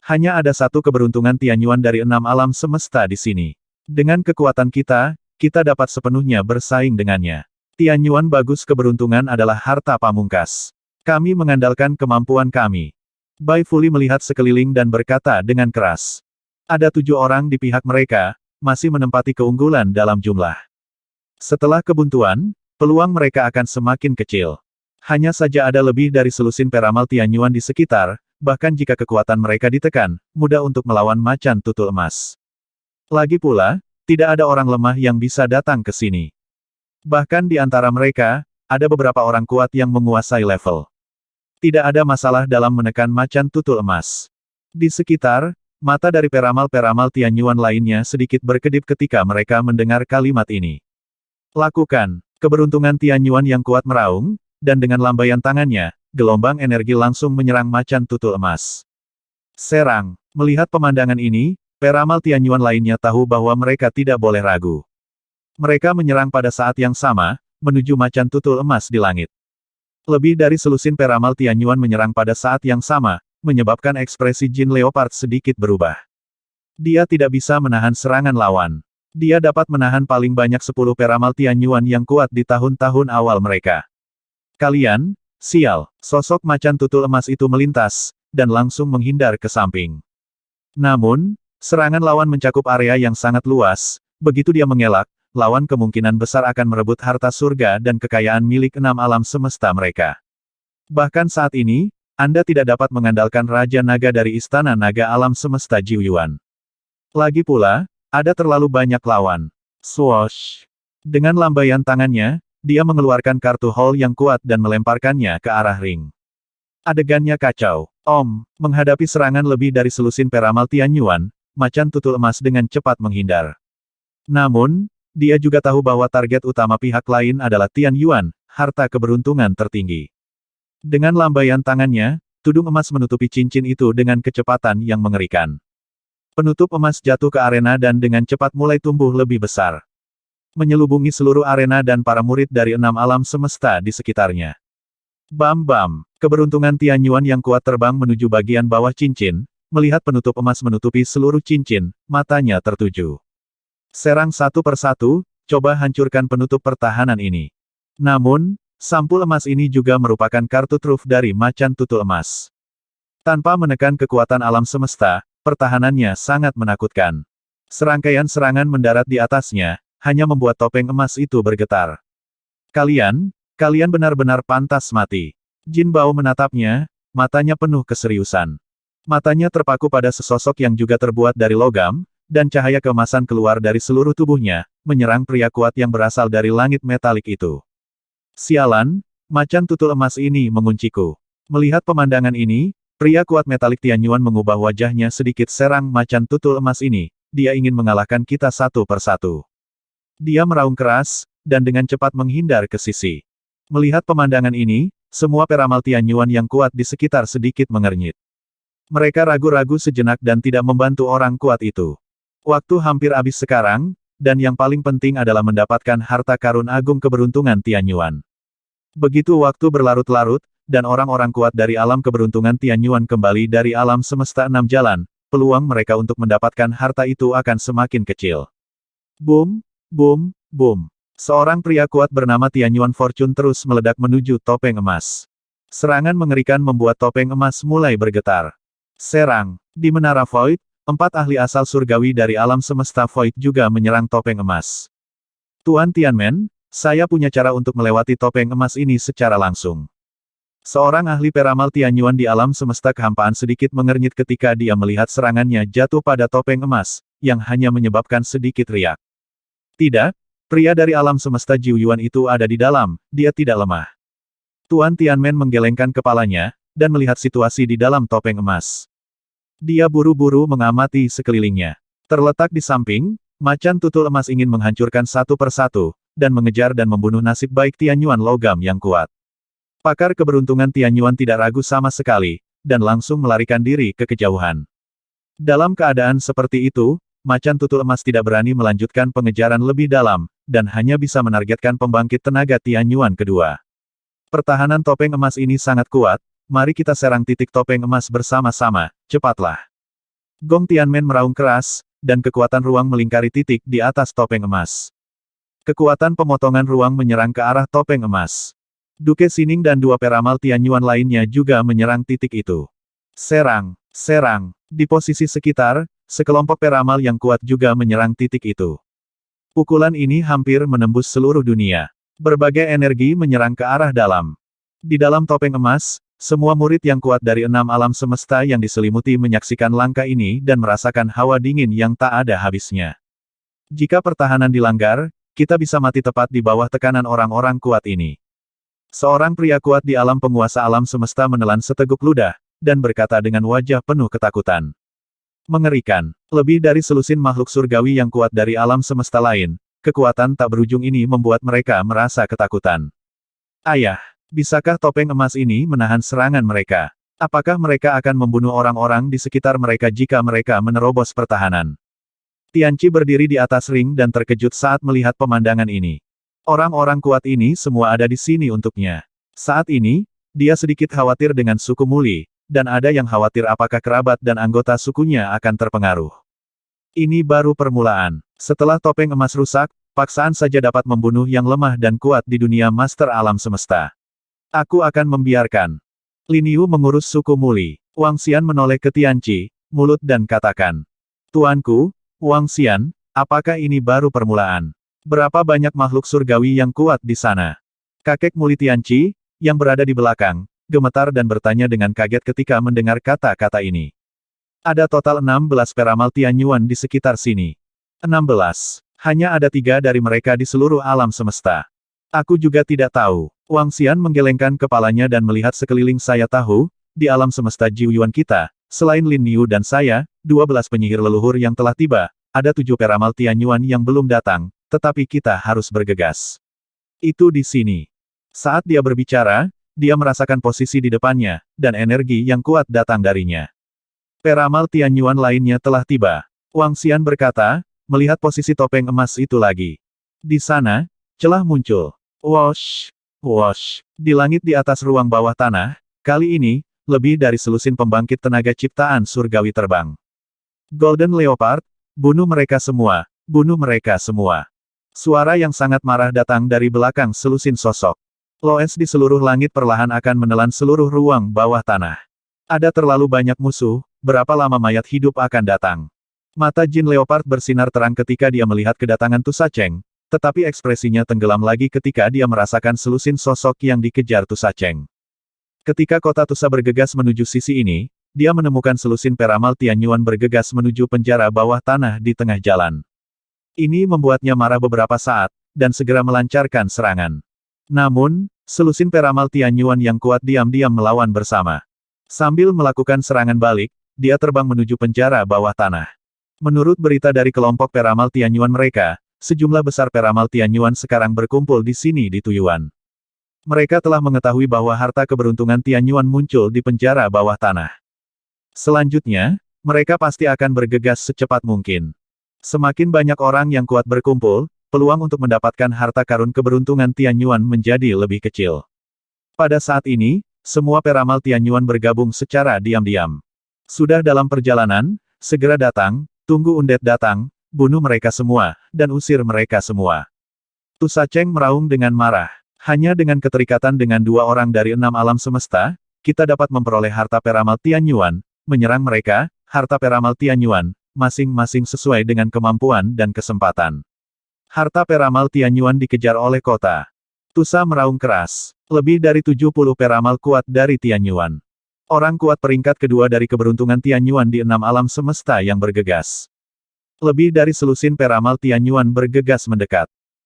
Hanya ada satu keberuntungan Tianyuan dari 6 alam semesta di sini. Dengan kekuatan kita, kita dapat sepenuhnya bersaing dengannya. Tianyuan bagus keberuntungan adalah harta pamungkas. Kami mengandalkan kemampuan kami. Bai Fuli melihat sekeliling dan berkata dengan keras. Ada 7 orang di pihak mereka, masih menempati keunggulan dalam jumlah. Setelah kebuntuan, peluang mereka akan semakin kecil. Hanya saja ada lebih dari selusin peramal Tianyuan di sekitar, bahkan jika kekuatan mereka ditekan, mudah untuk melawan macan tutul emas. Lagi pula, tidak ada orang lemah yang bisa datang ke sini. Bahkan di antara mereka, ada beberapa orang kuat yang menguasai level. Tidak ada masalah dalam menekan macan tutul emas. Di sekitar, mata dari peramal-peramal Tianyuan lainnya sedikit berkedip ketika mereka mendengar kalimat ini. Lakukan, keberuntungan Tianyuan yang kuat meraung, dan dengan lambaian tangannya, gelombang energi langsung menyerang macan tutul emas. Serang, melihat pemandangan ini, peramal Tianyuan lainnya tahu bahwa mereka tidak boleh ragu. Mereka menyerang pada saat yang sama, menuju macan tutul emas di langit. Lebih dari selusin peramal Tianyuan menyerang pada saat yang sama, menyebabkan ekspresi Jin Leopard sedikit berubah. Dia tidak bisa menahan serangan lawan. Dia dapat menahan paling banyak 10 peramal Tianyuan yang kuat di tahun-tahun awal mereka. Kalian, sial, sosok macan tutul emas itu melintas, dan langsung menghindar ke samping. Namun, serangan lawan mencakup area yang sangat luas, begitu dia mengelak, lawan kemungkinan besar akan merebut harta surga dan kekayaan milik 6 alam semesta mereka. Bahkan saat ini, Anda tidak dapat mengandalkan Raja Naga dari Istana Naga Alam Semesta Jiuyuan. Lagi pula, ada terlalu banyak lawan. Swoosh! Dengan lambaian tangannya, dia mengeluarkan kartu Hall yang kuat dan melemparkannya ke arah ring. Adegannya kacau. Menghadapi serangan lebih dari selusin peramal Tianyuan, macan tutul emas dengan cepat menghindar. Namun, dia juga tahu bahwa target utama pihak lain adalah Tianyuan, harta keberuntungan tertinggi. Dengan lambaian tangannya, tudung emas menutupi cincin itu dengan kecepatan yang mengerikan. Penutup emas jatuh ke arena dan dengan cepat mulai tumbuh lebih besar. Menyelubungi seluruh arena dan para murid dari 6 alam semesta di sekitarnya. Bam-bam, keberuntungan Tianyuan yang kuat terbang menuju bagian bawah cincin, melihat penutup emas menutupi seluruh cincin, matanya tertuju. Serang satu persatu, coba hancurkan penutup pertahanan ini. Namun, sampul emas ini juga merupakan kartu truf dari macan tutul emas. Tanpa menekan kekuatan alam semesta, pertahanannya sangat menakutkan. Serangkaian serangan mendarat di atasnya, hanya membuat topeng emas itu bergetar. Kalian benar-benar pantas mati. Jin Bao menatapnya, matanya penuh keseriusan. Matanya terpaku pada sesosok yang juga terbuat dari logam, dan cahaya keemasan keluar dari seluruh tubuhnya, menyerang pria kuat yang berasal dari langit metalik itu. Sialan, macan tutul emas ini mengunciku. Melihat pemandangan ini, pria kuat metalik Tianyuan mengubah wajahnya sedikit. Serang macan tutul emas ini, dia ingin mengalahkan kita satu persatu. Dia meraung keras, dan dengan cepat menghindar ke sisi. Melihat pemandangan ini, semua peramal Tianyuan yang kuat di sekitar sedikit mengernyit. Mereka ragu-ragu sejenak dan tidak membantu orang kuat itu. Waktu hampir habis sekarang, dan yang paling penting adalah mendapatkan harta karun agung keberuntungan Tianyuan. Begitu waktu berlarut-larut, dan orang-orang kuat dari alam keberuntungan Tianyuan kembali dari alam semesta 6 jalan, peluang mereka untuk mendapatkan harta itu akan semakin kecil. Boom, boom, boom. Seorang pria kuat bernama Tianyuan Fortune terus meledak menuju topeng emas. Serangan mengerikan membuat topeng emas mulai bergetar. Serang. Di Menara Void, 4 ahli asal surgawi dari alam semesta Void juga menyerang topeng emas. Tuan Tianmen, saya punya cara untuk melewati topeng emas ini secara langsung. Seorang ahli peramal Tianyuan di alam semesta kehampaan sedikit mengernyit ketika dia melihat serangannya jatuh pada topeng emas, yang hanya menyebabkan sedikit riak. Tidak, pria dari alam semesta Jiuyuan itu ada di dalam, dia tidak lemah. Tuan Tianmen menggelengkan kepalanya, dan melihat situasi di dalam topeng emas. Dia buru-buru mengamati sekelilingnya. Terletak di samping, macan tutul emas ingin menghancurkan satu persatu, dan mengejar dan membunuh nasib baik Tianyuan logam yang kuat. Pakar keberuntungan Tianyuan tidak ragu sama sekali, dan langsung melarikan diri ke kejauhan. Dalam keadaan seperti itu, macan tutul emas tidak berani melanjutkan pengejaran lebih dalam, dan hanya bisa menargetkan pembangkit tenaga Tianyuan kedua. Pertahanan topeng emas ini sangat kuat, mari kita serang titik topeng emas bersama-sama, cepatlah. Gong Tianmen meraung keras, dan kekuatan ruang melingkari titik di atas topeng emas. Kekuatan pemotongan ruang menyerang ke arah topeng emas. Duke Sining dan 2 peramal Tianyuan lainnya juga menyerang titik itu. Serang, serang. Di posisi sekitar, sekelompok peramal yang kuat juga menyerang titik itu. Pukulan ini hampir menembus seluruh dunia. Berbagai energi menyerang ke arah dalam. Di dalam topeng emas, semua murid yang kuat dari 6 alam semesta yang diselimuti menyaksikan langkah ini dan merasakan hawa dingin yang tak ada habisnya. Jika pertahanan dilanggar, kita bisa mati tepat di bawah tekanan orang-orang kuat ini. Seorang pria kuat di alam penguasa alam semesta menelan seteguk ludah, dan berkata dengan wajah penuh ketakutan. Mengerikan, lebih dari selusin makhluk surgawi yang kuat dari alam semesta lain, kekuatan tak berujung ini membuat mereka merasa ketakutan. Ayah! Bisakah topeng emas ini menahan serangan mereka? Apakah mereka akan membunuh orang-orang di sekitar mereka jika mereka menerobos pertahanan? Tianqi berdiri di atas ring dan terkejut saat melihat pemandangan ini. Orang-orang kuat ini semua ada di sini untuknya. Saat ini, dia sedikit khawatir dengan suku Muli, dan ada yang khawatir apakah kerabat dan anggota sukunya akan terpengaruh. Ini baru permulaan. Setelah topeng emas rusak, paksaan saja dapat membunuh yang lemah dan kuat di dunia master alam semesta. Aku akan membiarkan. Lin Yu mengurus suku Muli. Wang Xian menoleh ke Tianqi, mulut dan katakan. Tuanku, Wang Xian, apakah ini baru permulaan? Berapa banyak makhluk surgawi yang kuat di sana? Kakek Muli Tianqi, yang berada di belakang, gemetar dan bertanya dengan kaget ketika mendengar kata-kata ini. Ada total 16 peramal Tianyuan di sekitar sini. 16. Hanya ada 3 dari mereka di seluruh alam semesta. Aku juga tidak tahu. Wang Xian menggelengkan kepalanya dan melihat sekeliling. Saya tahu, di alam semesta Jiuyuan kita, selain Lin Niu dan saya, 12 penyihir leluhur yang telah tiba, ada 7 peramal Tianyuan yang belum datang, tetapi kita harus bergegas. Itu di sini. Saat dia berbicara, dia merasakan posisi di depannya, dan energi yang kuat datang darinya. Peramal Tianyuan lainnya telah tiba. Wang Xian berkata, melihat posisi topeng emas itu lagi. Di sana, celah muncul. Wosh! Wosh! Di langit di atas ruang bawah tanah, kali ini, lebih dari selusin pembangkit tenaga ciptaan surgawi terbang. Golden Leopard, bunuh mereka semua, bunuh mereka semua. Suara yang sangat marah datang dari belakang selusin sosok. Loes di seluruh langit perlahan akan menelan seluruh ruang bawah tanah. Ada terlalu banyak musuh, berapa lama mayat hidup akan datang? Mata Jin Leopard bersinar terang ketika dia melihat kedatangan Tusa Cheng, tetapi ekspresinya tenggelam lagi ketika dia merasakan selusin sosok yang dikejar Tusa Cheng. Ketika kota Tusa bergegas menuju sisi ini, dia menemukan selusin peramal Tianyuan bergegas menuju penjara bawah tanah di tengah jalan. Ini membuatnya marah beberapa saat, dan segera melancarkan serangan. Namun, selusin peramal Tianyuan yang kuat diam-diam melawan bersama. Sambil melakukan serangan balik, dia terbang menuju penjara bawah tanah. Menurut berita dari kelompok peramal Tianyuan mereka, sejumlah besar peramal Tianyuan sekarang berkumpul di sini di Tuyuan. Mereka telah mengetahui bahwa harta keberuntungan Tianyuan muncul di penjara bawah tanah. Selanjutnya, mereka pasti akan bergegas secepat mungkin. Semakin banyak orang yang kuat berkumpul, peluang untuk mendapatkan harta karun keberuntungan Tianyuan menjadi lebih kecil. Pada saat ini, semua peramal Tianyuan bergabung secara diam-diam. Sudah dalam perjalanan, segera datang, tunggu undet datang, bunuh mereka semua, dan usir mereka semua. Tusa Cheng meraung dengan marah. Hanya dengan keterikatan dengan 2 orang dari 6 alam semesta, kita dapat memperoleh harta peramal Tianyuan, menyerang mereka, harta peramal Tianyuan, masing-masing sesuai dengan kemampuan dan kesempatan. Harta peramal Tianyuan dikejar oleh kota. Tusa meraung keras. Lebih dari 70 peramal kuat dari Tianyuan. Orang kuat peringkat kedua dari keberuntungan Tianyuan di 6 alam semesta yang bergegas. Lebih dari selusin peramal Tianyuan bergegas mendekat.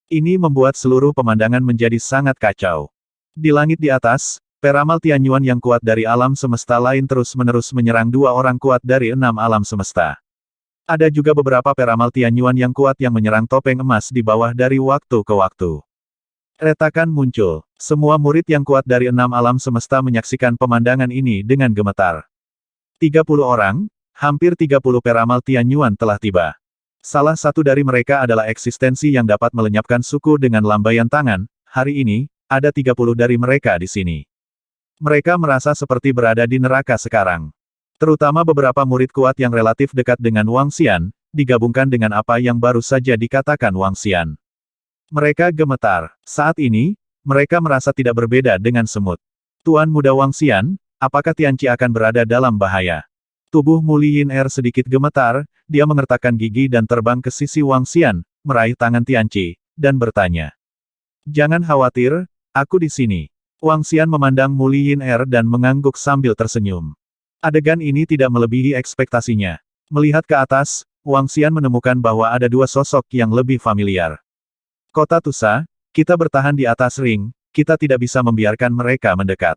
Ini membuat seluruh pemandangan menjadi sangat kacau. Di langit di atas, peramal Tianyuan yang kuat dari alam semesta lain terus-menerus menyerang 2 orang kuat dari 6 alam semesta. Ada juga beberapa peramal Tianyuan yang kuat yang menyerang topeng emas di bawah dari waktu ke waktu. Retakan muncul. Semua murid yang kuat dari 6 alam semesta menyaksikan pemandangan ini dengan gemetar. 30 orang, hampir 30 peramal Tianyuan telah tiba. Salah satu dari mereka adalah eksistensi yang dapat melenyapkan suku dengan lambaian tangan. Hari ini, ada 30 dari mereka di sini. Mereka merasa seperti berada di neraka sekarang. Terutama beberapa murid kuat yang relatif dekat dengan Wang Xian, digabungkan dengan apa yang baru saja dikatakan Wang Xian. Mereka gemetar. Saat ini, mereka merasa tidak berbeda dengan semut. Tuan Muda Wang Xian, apakah Tianqi akan berada dalam bahaya? Tubuh Mu Liyin'er sedikit gemetar, dia mengertakkan gigi dan terbang ke sisi Wang Xian, meraih tangan Tianqi, dan bertanya. Jangan khawatir, aku di sini. Wang Xian memandang Mu Liyin'er dan mengangguk sambil tersenyum. Adegan ini tidak melebihi ekspektasinya. Melihat ke atas, Wang Xian menemukan bahwa ada 2 sosok yang lebih familiar. Kota Tusa, kita bertahan di atas ring, kita tidak bisa membiarkan mereka mendekat.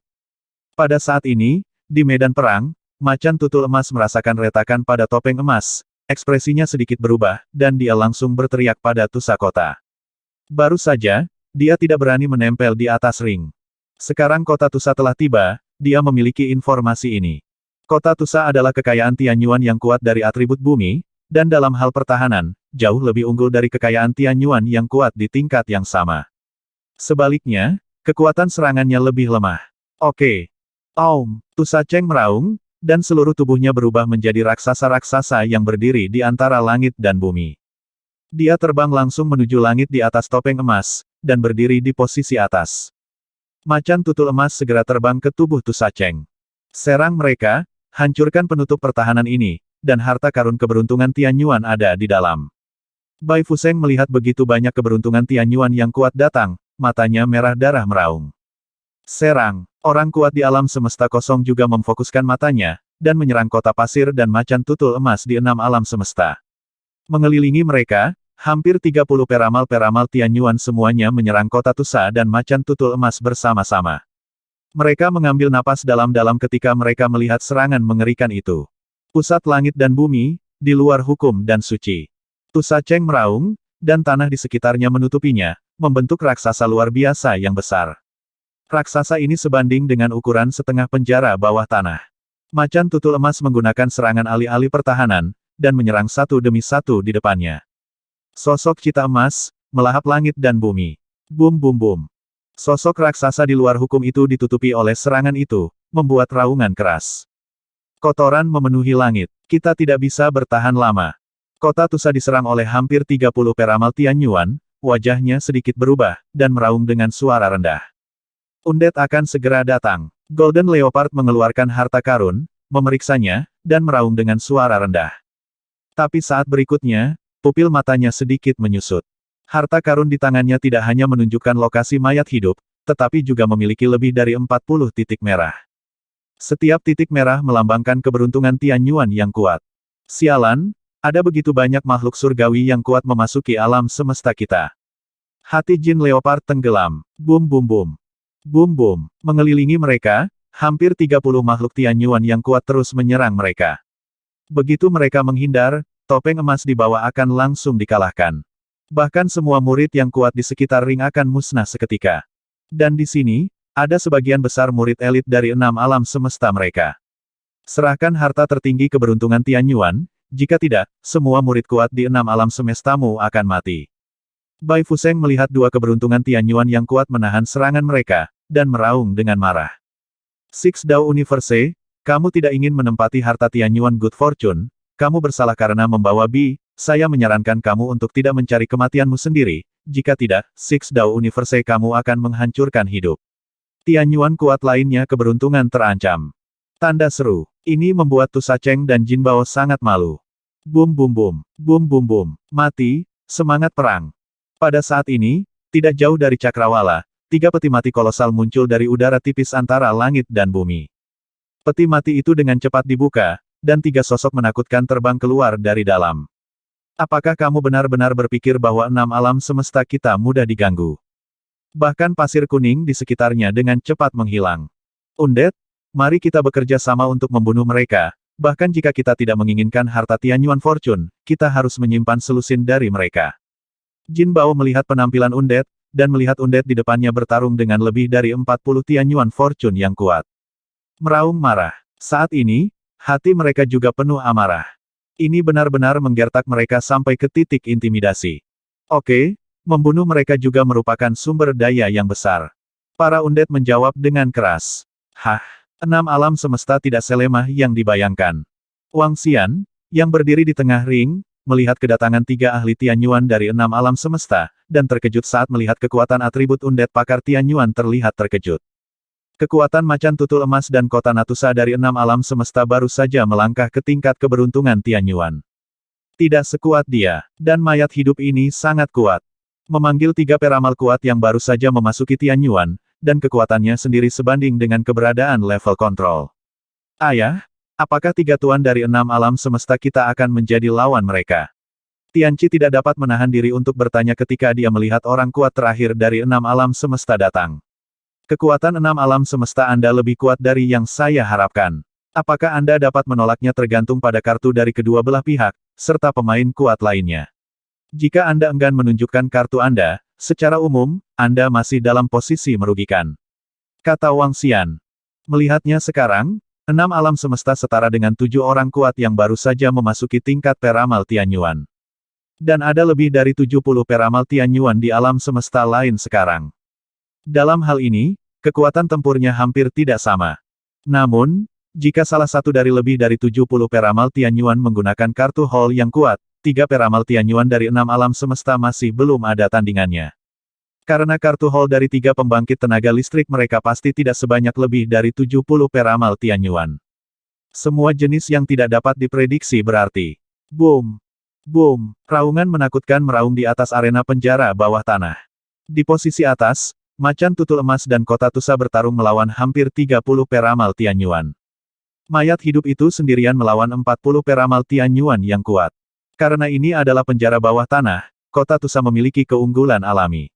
Pada saat ini, di medan perang, Macan Tutul Emas merasakan retakan pada topeng emas, ekspresinya sedikit berubah, dan dia langsung berteriak pada Tusa kota. Baru saja, dia tidak berani menempel di atas ring. Sekarang kota Tusa telah tiba, dia memiliki informasi ini. Kota Tusa adalah kekayaan Tianyuan yang kuat dari atribut bumi, dan dalam hal pertahanan, jauh lebih unggul dari kekayaan Tianyuan yang kuat di tingkat yang sama. Sebaliknya, kekuatan serangannya lebih lemah. Oke. Tusa Cheng meraung, dan seluruh tubuhnya berubah menjadi raksasa-raksasa yang berdiri di antara langit dan bumi. Dia terbang langsung menuju langit di atas topeng emas, dan berdiri di posisi atas. Macan Tutul Emas segera terbang ke tubuh Tusa Cheng. Serang mereka, hancurkan penutup pertahanan ini, dan harta karun keberuntungan Tianyuan ada di dalam. Bai Fuseng melihat begitu banyak keberuntungan Tianyuan yang kuat datang, matanya merah darah meraung. Serang. Orang kuat di alam semesta kosong juga memfokuskan matanya, dan menyerang kota pasir dan macan tutul emas di 6 alam semesta. Mengelilingi mereka, hampir 30 peramal-peramal Tianyuan semuanya menyerang kota Tusa dan macan tutul emas bersama-sama. Mereka mengambil napas dalam-dalam ketika mereka melihat serangan mengerikan itu. Pusat langit dan bumi, di luar hukum dan suci. Tusa Cheng meraung, dan tanah di sekitarnya menutupinya, membentuk raksasa luar biasa yang besar. Raksasa ini sebanding dengan ukuran setengah penjara bawah tanah. Macan tutul emas menggunakan serangan alih-alih pertahanan, dan menyerang satu demi satu di depannya. Sosok cita emas, melahap langit dan bumi. Bum bum bum. Sosok raksasa di luar hukum itu ditutupi oleh serangan itu, membuat raungan keras. Kotoran memenuhi langit. Kita tidak bisa bertahan lama. Kota Tusa diserang oleh hampir 30 peramal Tianyuan, wajahnya sedikit berubah, dan meraung dengan suara rendah. Undead akan segera datang. Golden Leopard mengeluarkan harta karun, memeriksanya, dan meraung dengan suara rendah. Tapi saat berikutnya, pupil matanya sedikit menyusut. Harta karun di tangannya tidak hanya menunjukkan lokasi mayat hidup, tetapi juga memiliki lebih dari 40 titik merah. Setiap titik merah melambangkan keberuntungan Tianyuan yang kuat. Sialan, ada begitu banyak makhluk surgawi yang kuat memasuki alam semesta kita. Hati Jin Leopard tenggelam. Bum bum bum. Bum bum. Mengelilingi mereka, hampir 30 makhluk Tianyuan yang kuat terus menyerang mereka. Begitu mereka menghindar, topeng emas di bawah akan langsung dikalahkan. Bahkan semua murid yang kuat di sekitar ring akan musnah seketika. Dan di sini, ada sebagian besar murid elit dari 6 alam semesta mereka. Serahkan harta tertinggi keberuntungan Tianyuan, jika tidak, semua murid kuat di 6 alam semestamu akan mati. Bai Fuseng melihat dua keberuntungan Tianyuan yang kuat menahan serangan mereka, dan meraung dengan marah. Six Dao Universe, kamu tidak ingin menempati harta Tianyuan Good Fortune, kamu bersalah karena membawa Bi, saya menyarankan kamu untuk tidak mencari kematianmu sendiri, jika tidak, Six Dao Universe kamu akan menghancurkan hidup. Tianyuan kuat lainnya keberuntungan terancam. Tanda seru. Ini membuat Tusa Cheng dan Jin Bao sangat malu. Bum bum bum. Bum bum bum. Mati, semangat perang. Pada saat ini, tidak jauh dari Cakrawala, 3 peti mati kolosal muncul dari udara tipis antara langit dan bumi. Peti mati itu dengan cepat dibuka, dan 3 sosok menakutkan terbang keluar dari dalam. Apakah kamu benar-benar berpikir bahwa 6 alam semesta kita mudah diganggu? Bahkan pasir kuning di sekitarnya dengan cepat menghilang. Undead, mari kita bekerja sama untuk membunuh mereka, bahkan jika kita tidak menginginkan harta Tianyuan Fortune, kita harus menyimpan selusin dari mereka. Jin Bao melihat penampilan Undead, dan melihat Undead di depannya bertarung dengan lebih dari 40 Tianyuan Fortune yang kuat. Meraung marah. Saat ini, hati mereka juga penuh amarah. Ini benar-benar menggertak mereka sampai ke titik intimidasi. Oke, membunuh mereka juga merupakan sumber daya yang besar. Para Undead menjawab dengan keras. Hah, 6 alam semesta tidak selemah yang dibayangkan. Wang Xian, yang berdiri di tengah ring, melihat kedatangan 3 ahli Tianyuan dari 6 alam semesta, dan terkejut saat melihat kekuatan atribut Undead pakar Tianyuan terlihat terkejut. Kekuatan macan tutul emas dan kota Natusa dari 6 alam semesta baru saja melangkah ke tingkat keberuntungan Tianyuan. Tidak sekuat dia, dan mayat hidup ini sangat kuat. Memanggil 3 peramal kuat yang baru saja memasuki Tianyuan, dan kekuatannya sendiri sebanding dengan keberadaan level kontrol. Ayah, apakah 3 tuan dari 6 alam semesta kita akan menjadi lawan mereka? Tianqi tidak dapat menahan diri untuk bertanya ketika dia melihat orang kuat terakhir dari 6 alam semesta datang. Kekuatan 6 alam semesta Anda lebih kuat dari yang saya harapkan. Apakah Anda dapat menolaknya tergantung pada kartu dari kedua belah pihak, serta pemain kuat lainnya. Jika Anda enggan menunjukkan kartu Anda, secara umum, Anda masih dalam posisi merugikan. Kata Wang Xian. Melihatnya sekarang, 6 alam semesta setara dengan 7 orang kuat yang baru saja memasuki tingkat peramal Tianyuan. Dan ada lebih dari 70 peramal Tianyuan di alam semesta lain sekarang. Dalam hal ini, kekuatan tempurnya hampir tidak sama. Namun, jika salah satu dari lebih dari 70 peramal Tianyuan menggunakan kartu Hall yang kuat, 3 peramal Tianyuan dari 6 alam semesta masih belum ada tandingannya. Karena kartu Hall dari 3 pembangkit tenaga listrik mereka pasti tidak sebanyak lebih dari 70 peramal Tianyuan. Semua jenis yang tidak dapat diprediksi berarti. Boom! Boom! Raungan menakutkan meraung di atas arena penjara bawah tanah. Di posisi atas, Macan Tutul Emas dan Kota Tusa bertarung melawan hampir 30 peramal Tianyuan. Mayat hidup itu sendirian melawan 40 peramal Tianyuan yang kuat. Karena ini adalah penjara bawah tanah, Kota Tusa memiliki keunggulan alami.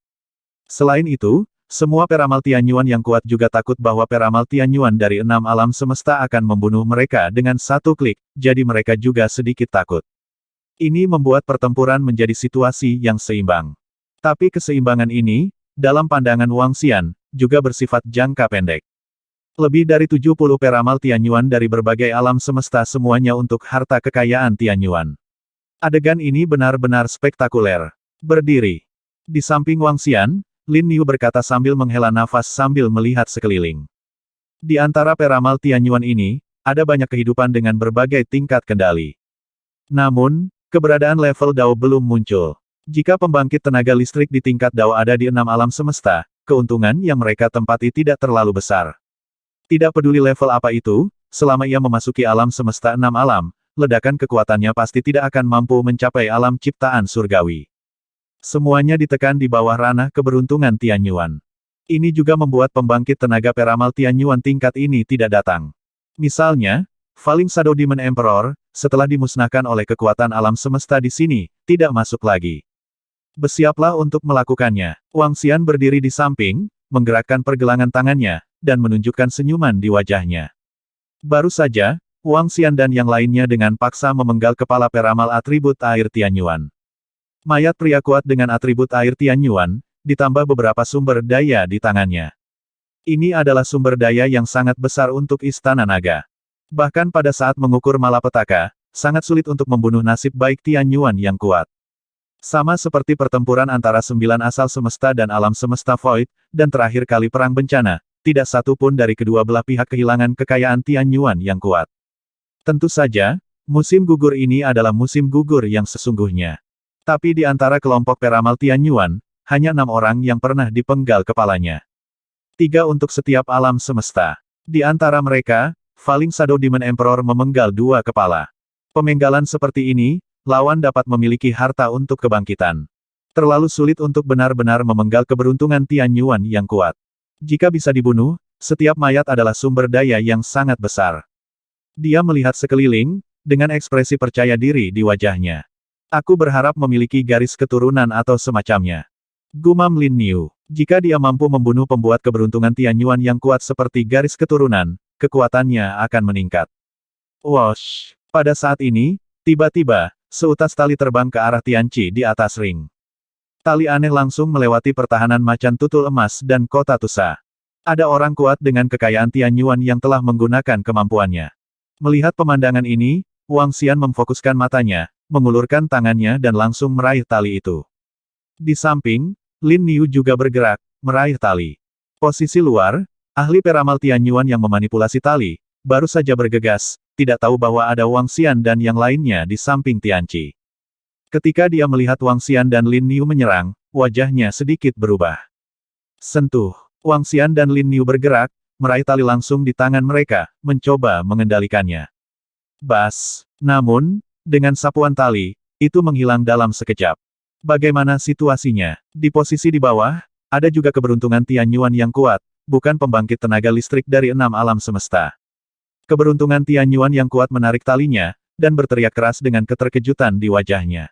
Selain itu, semua peramal Tianyuan yang kuat juga takut bahwa peramal Tianyuan dari 6 alam semesta akan membunuh mereka dengan satu klik, jadi mereka juga sedikit takut. Ini membuat pertempuran menjadi situasi yang seimbang. Tapi keseimbangan ini, dalam pandangan Wang Xian, juga bersifat jangka pendek. Lebih dari 70 peramal Tianyuan dari berbagai alam semesta semuanya untuk harta kekayaan Tianyuan. Adegan ini benar-benar spektakuler. Berdiri. Di samping Wang Xian, Lin Niu berkata sambil menghela nafas sambil melihat sekeliling. Di antara peramal Tianyuan ini, ada banyak kehidupan dengan berbagai tingkat kendali. Namun, keberadaan level Dao belum muncul. Jika pembangkit tenaga listrik di tingkat Dao ada di 6 alam semesta, keuntungan yang mereka tempati tidak terlalu besar. Tidak peduli level apa itu, selama ia memasuki alam semesta 6 alam, ledakan kekuatannya pasti tidak akan mampu mencapai alam ciptaan surgawi. Semuanya ditekan di bawah ranah keberuntungan Tianyuan. Ini juga membuat pembangkit tenaga peramal Tianyuan tingkat ini tidak datang. Misalnya, Falling Shadow Demon Emperor, setelah dimusnahkan oleh kekuatan alam semesta di sini, tidak masuk lagi. Bersiaplah untuk melakukannya. Wang Xian berdiri di samping, menggerakkan pergelangan tangannya, dan menunjukkan senyuman di wajahnya. Baru saja, Wang Xian dan yang lainnya dengan paksa memenggal kepala peramal atribut air Tianyuan. Mayat pria kuat dengan atribut air Tianyuan, ditambah beberapa sumber daya di tangannya. Ini adalah sumber daya yang sangat besar untuk Istana Naga. Bahkan pada saat mengukur malapetaka, sangat sulit untuk membunuh nasib baik Tianyuan yang kuat. Sama seperti pertempuran antara 9 asal semesta dan alam semesta Void, dan terakhir kali perang bencana, tidak satu pun dari kedua belah pihak kehilangan kekayaan Tianyuan yang kuat. Tentu saja, musim gugur ini adalah musim gugur yang sesungguhnya. Tapi di antara kelompok peramal Tianyuan, hanya 6 orang yang pernah dipenggal kepalanya. 3 untuk setiap alam semesta. Di antara mereka, Falling Shadow Demon Emperor memenggal 2 kepala. Pemenggalan seperti ini, lawan dapat memiliki harta untuk kebangkitan. Terlalu sulit untuk benar-benar memenggal keberuntungan Tianyuan yang kuat. Jika bisa dibunuh, setiap mayat adalah sumber daya yang sangat besar. Dia melihat sekeliling, dengan ekspresi percaya diri di wajahnya. Aku berharap memiliki garis keturunan atau semacamnya. Gumam Lin Niu. Jika dia mampu membunuh pembuat keberuntungan Tianyuan yang kuat seperti garis keturunan, kekuatannya akan meningkat. Wosh! Pada saat ini, tiba-tiba, seutas tali terbang ke arah Tianqi di atas ring. Tali aneh langsung melewati pertahanan Macan Tutul Emas dan Kota Tusa. Ada orang kuat dengan kekayaan Tianyuan yang telah menggunakan kemampuannya. Melihat pemandangan ini, Wang Xian memfokuskan matanya, mengulurkan tangannya dan langsung meraih tali itu. Di samping, Lin Niu juga bergerak, meraih tali. Posisi luar, ahli peramal Tianyuan yang memanipulasi tali, baru saja bergegas, tidak tahu bahwa ada Wang Xian dan yang lainnya di samping Tianqi. Ketika dia melihat Wang Xian dan Lin Niu menyerang, wajahnya sedikit berubah. Sentuh. Wang Xian dan Lin Niu bergerak, meraih tali langsung di tangan mereka, mencoba mengendalikannya. Bas. Namun, dengan sapuan tali, itu menghilang dalam sekejap. Bagaimana situasinya? Di posisi di bawah, ada juga keberuntungan Tianyuan yang kuat, bukan pembangkit tenaga listrik dari 6 alam semesta. Keberuntungan Tianyuan yang kuat menarik talinya, dan berteriak keras dengan keterkejutan di wajahnya.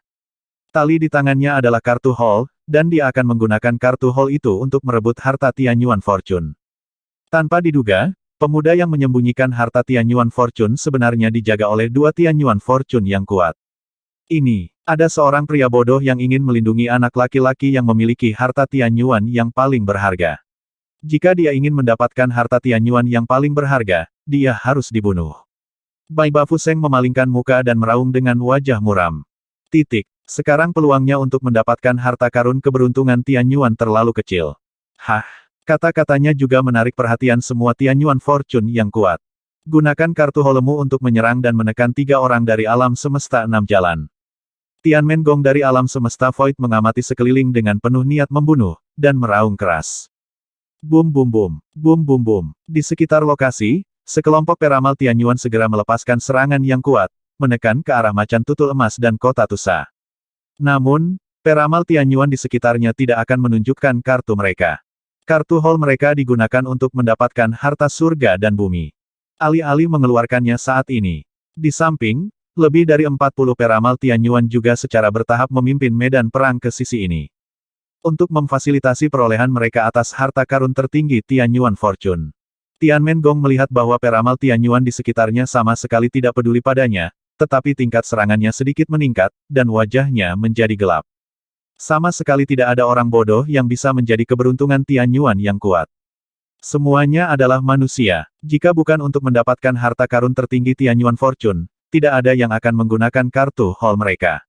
Tali di tangannya adalah kartu Hall, dan dia akan menggunakan kartu Hall itu untuk merebut harta Tianyuan Fortune. Tanpa diduga, pemuda yang menyembunyikan harta Tianyuan Fortune sebenarnya dijaga oleh 2 Tianyuan Fortune yang kuat. Ini, ada seorang pria bodoh yang ingin melindungi anak laki-laki yang memiliki harta Tianyuan yang paling berharga. Jika dia ingin mendapatkan harta Tianyuan yang paling berharga, dia harus dibunuh. Bai Bafuseng memalingkan muka dan meraung dengan wajah muram. Sekarang peluangnya untuk mendapatkan harta karun keberuntungan Tianyuan terlalu kecil. Hah? Kata-katanya juga menarik perhatian semua Tianyuan Fortune yang kuat. Gunakan kartu holemu untuk menyerang dan menekan 3 orang dari alam semesta 6 jalan. Tianmen Gong dari alam semesta Void mengamati sekeliling dengan penuh niat membunuh, dan meraung keras. Bum bum bum, bum bum bum. Di sekitar lokasi, sekelompok peramal Tianyuan segera melepaskan serangan yang kuat, menekan ke arah Macan Tutul Emas dan Kota Tusa. Namun, peramal Tianyuan di sekitarnya tidak akan menunjukkan kartu mereka. Kartu Hall mereka digunakan untuk mendapatkan harta surga dan bumi. Alih-alih mengeluarkannya saat ini. Di samping, lebih dari 40 peramal Tianyuan juga secara bertahap memimpin medan perang ke sisi ini. Untuk memfasilitasi perolehan mereka atas harta karun tertinggi Tianyuan Fortune. Tianmen Gong melihat bahwa peramal Tianyuan di sekitarnya sama sekali tidak peduli padanya, tetapi tingkat serangannya sedikit meningkat, dan wajahnya menjadi gelap. Sama sekali tidak ada orang bodoh yang bisa menjadi keberuntungan Tianyuan yang kuat. Semuanya adalah manusia. Jika bukan untuk mendapatkan harta karun tertinggi Tianyuan Fortune, tidak ada yang akan menggunakan kartu Hall mereka.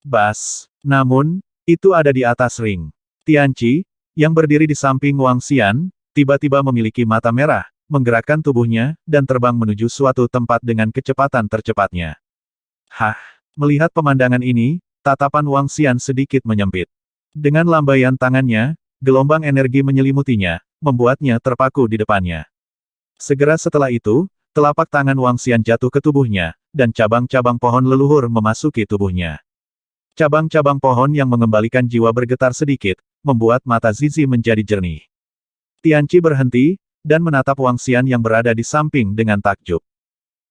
Bas. Namun, itu ada di atas ring. Tianqi, yang berdiri di samping Wang Xian, tiba-tiba memiliki mata merah, menggerakkan tubuhnya, dan terbang menuju suatu tempat dengan kecepatan tercepatnya. Hah! Melihat pemandangan ini, tatapan Wang Xian sedikit menyempit. Dengan lambaian tangannya, gelombang energi menyelimutinya, membuatnya terpaku di depannya. Segera setelah itu, telapak tangan Wang Xian jatuh ke tubuhnya, dan cabang-cabang pohon leluhur memasuki tubuhnya. Cabang-cabang pohon yang mengembalikan jiwa bergetar sedikit, membuat mata Zizi menjadi jernih. Tianqi berhenti, dan menatap Wang Xian yang berada di samping dengan takjub.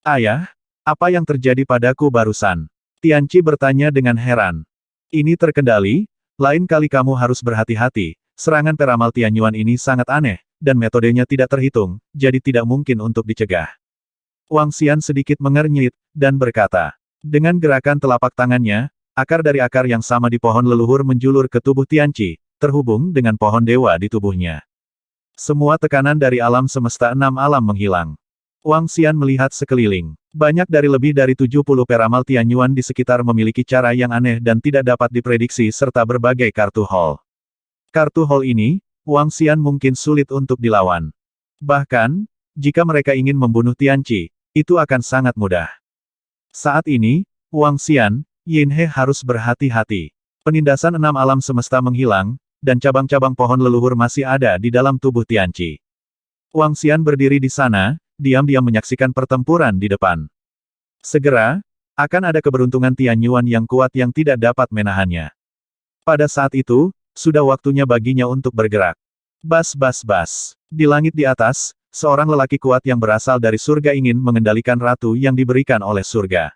Ayah, apa yang terjadi padaku barusan? Tianqi bertanya dengan heran. Ini terkendali, lain kali kamu harus berhati-hati, serangan peramal Tianyuan ini sangat aneh, dan metodenya tidak terhitung, jadi tidak mungkin untuk dicegah. Wang Xian sedikit mengernyit, dan berkata, dengan gerakan telapak tangannya, akar dari akar yang sama di pohon leluhur menjulur ke tubuh Tianqi, terhubung dengan pohon dewa di tubuhnya. Semua tekanan dari alam semesta 6 alam menghilang. Wang Xian melihat sekeliling. Banyak dari lebih dari 70 peramal Tianyuan di sekitar memiliki cara yang aneh dan tidak dapat diprediksi serta berbagai kartu Hall. Kartu Hall ini, Wang Xian mungkin sulit untuk dilawan. Bahkan, jika mereka ingin membunuh Tianqi, itu akan sangat mudah. Saat ini, Wang Xian, Yinhe harus berhati-hati. Penindasan 6 alam semesta menghilang, dan cabang-cabang pohon leluhur masih ada di dalam tubuh Tianqi. Wang Xian berdiri di sana, diam-diam menyaksikan pertempuran di depan. Segera, akan ada keberuntungan Tianyuan yang kuat yang tidak dapat menahannya. Pada saat itu, sudah waktunya baginya untuk bergerak. Bas bas bas. Di langit di atas, seorang lelaki kuat yang berasal dari surga ingin mengendalikan ratu yang diberikan oleh surga.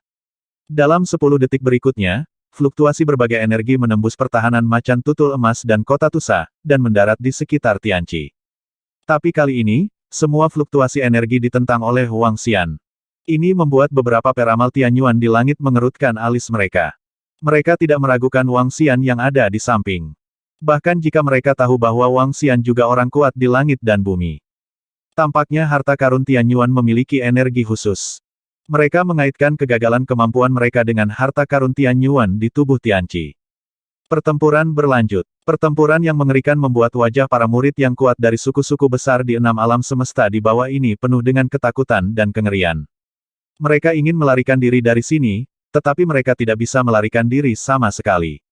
Dalam 10 detik berikutnya, fluktuasi berbagai energi menembus pertahanan macan tutul emas dan kota Tusa, dan mendarat di sekitar Tianqi. Tapi kali ini, semua fluktuasi energi ditentang oleh Wang Xian. Ini membuat beberapa peramal Tianyuan di langit mengerutkan alis mereka. Mereka tidak meragukan Wang Xian yang ada di samping. Bahkan jika mereka tahu bahwa Wang Xian juga orang kuat di langit dan bumi. Tampaknya harta karun Tianyuan memiliki energi khusus. Mereka mengaitkan kegagalan kemampuan mereka dengan harta karun Tianyuan di tubuh Tianqi. Pertempuran berlanjut. Pertempuran yang mengerikan membuat wajah para murid yang kuat dari suku-suku besar di 6 alam semesta di bawah ini penuh dengan ketakutan dan kengerian. Mereka ingin melarikan diri dari sini, tetapi mereka tidak bisa melarikan diri sama sekali.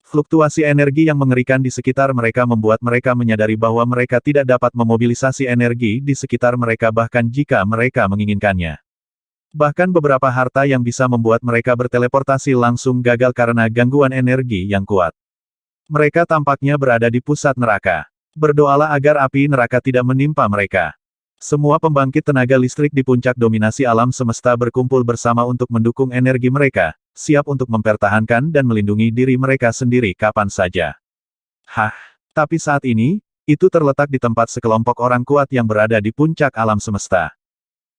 Fluktuasi energi yang mengerikan di sekitar mereka membuat mereka menyadari bahwa mereka tidak dapat memobilisasi energi di sekitar mereka bahkan jika mereka menginginkannya. Bahkan beberapa harta yang bisa membuat mereka berteleportasi langsung gagal karena gangguan energi yang kuat. Mereka tampaknya berada di pusat neraka. Berdoalah agar api neraka tidak menimpa mereka. Semua pembangkit tenaga listrik di puncak dominasi alam semesta berkumpul bersama untuk mendukung energi mereka, siap untuk mempertahankan dan melindungi diri mereka sendiri kapan saja. Hah, tapi saat ini, itu terletak di tempat sekelompok orang kuat yang berada di puncak alam semesta.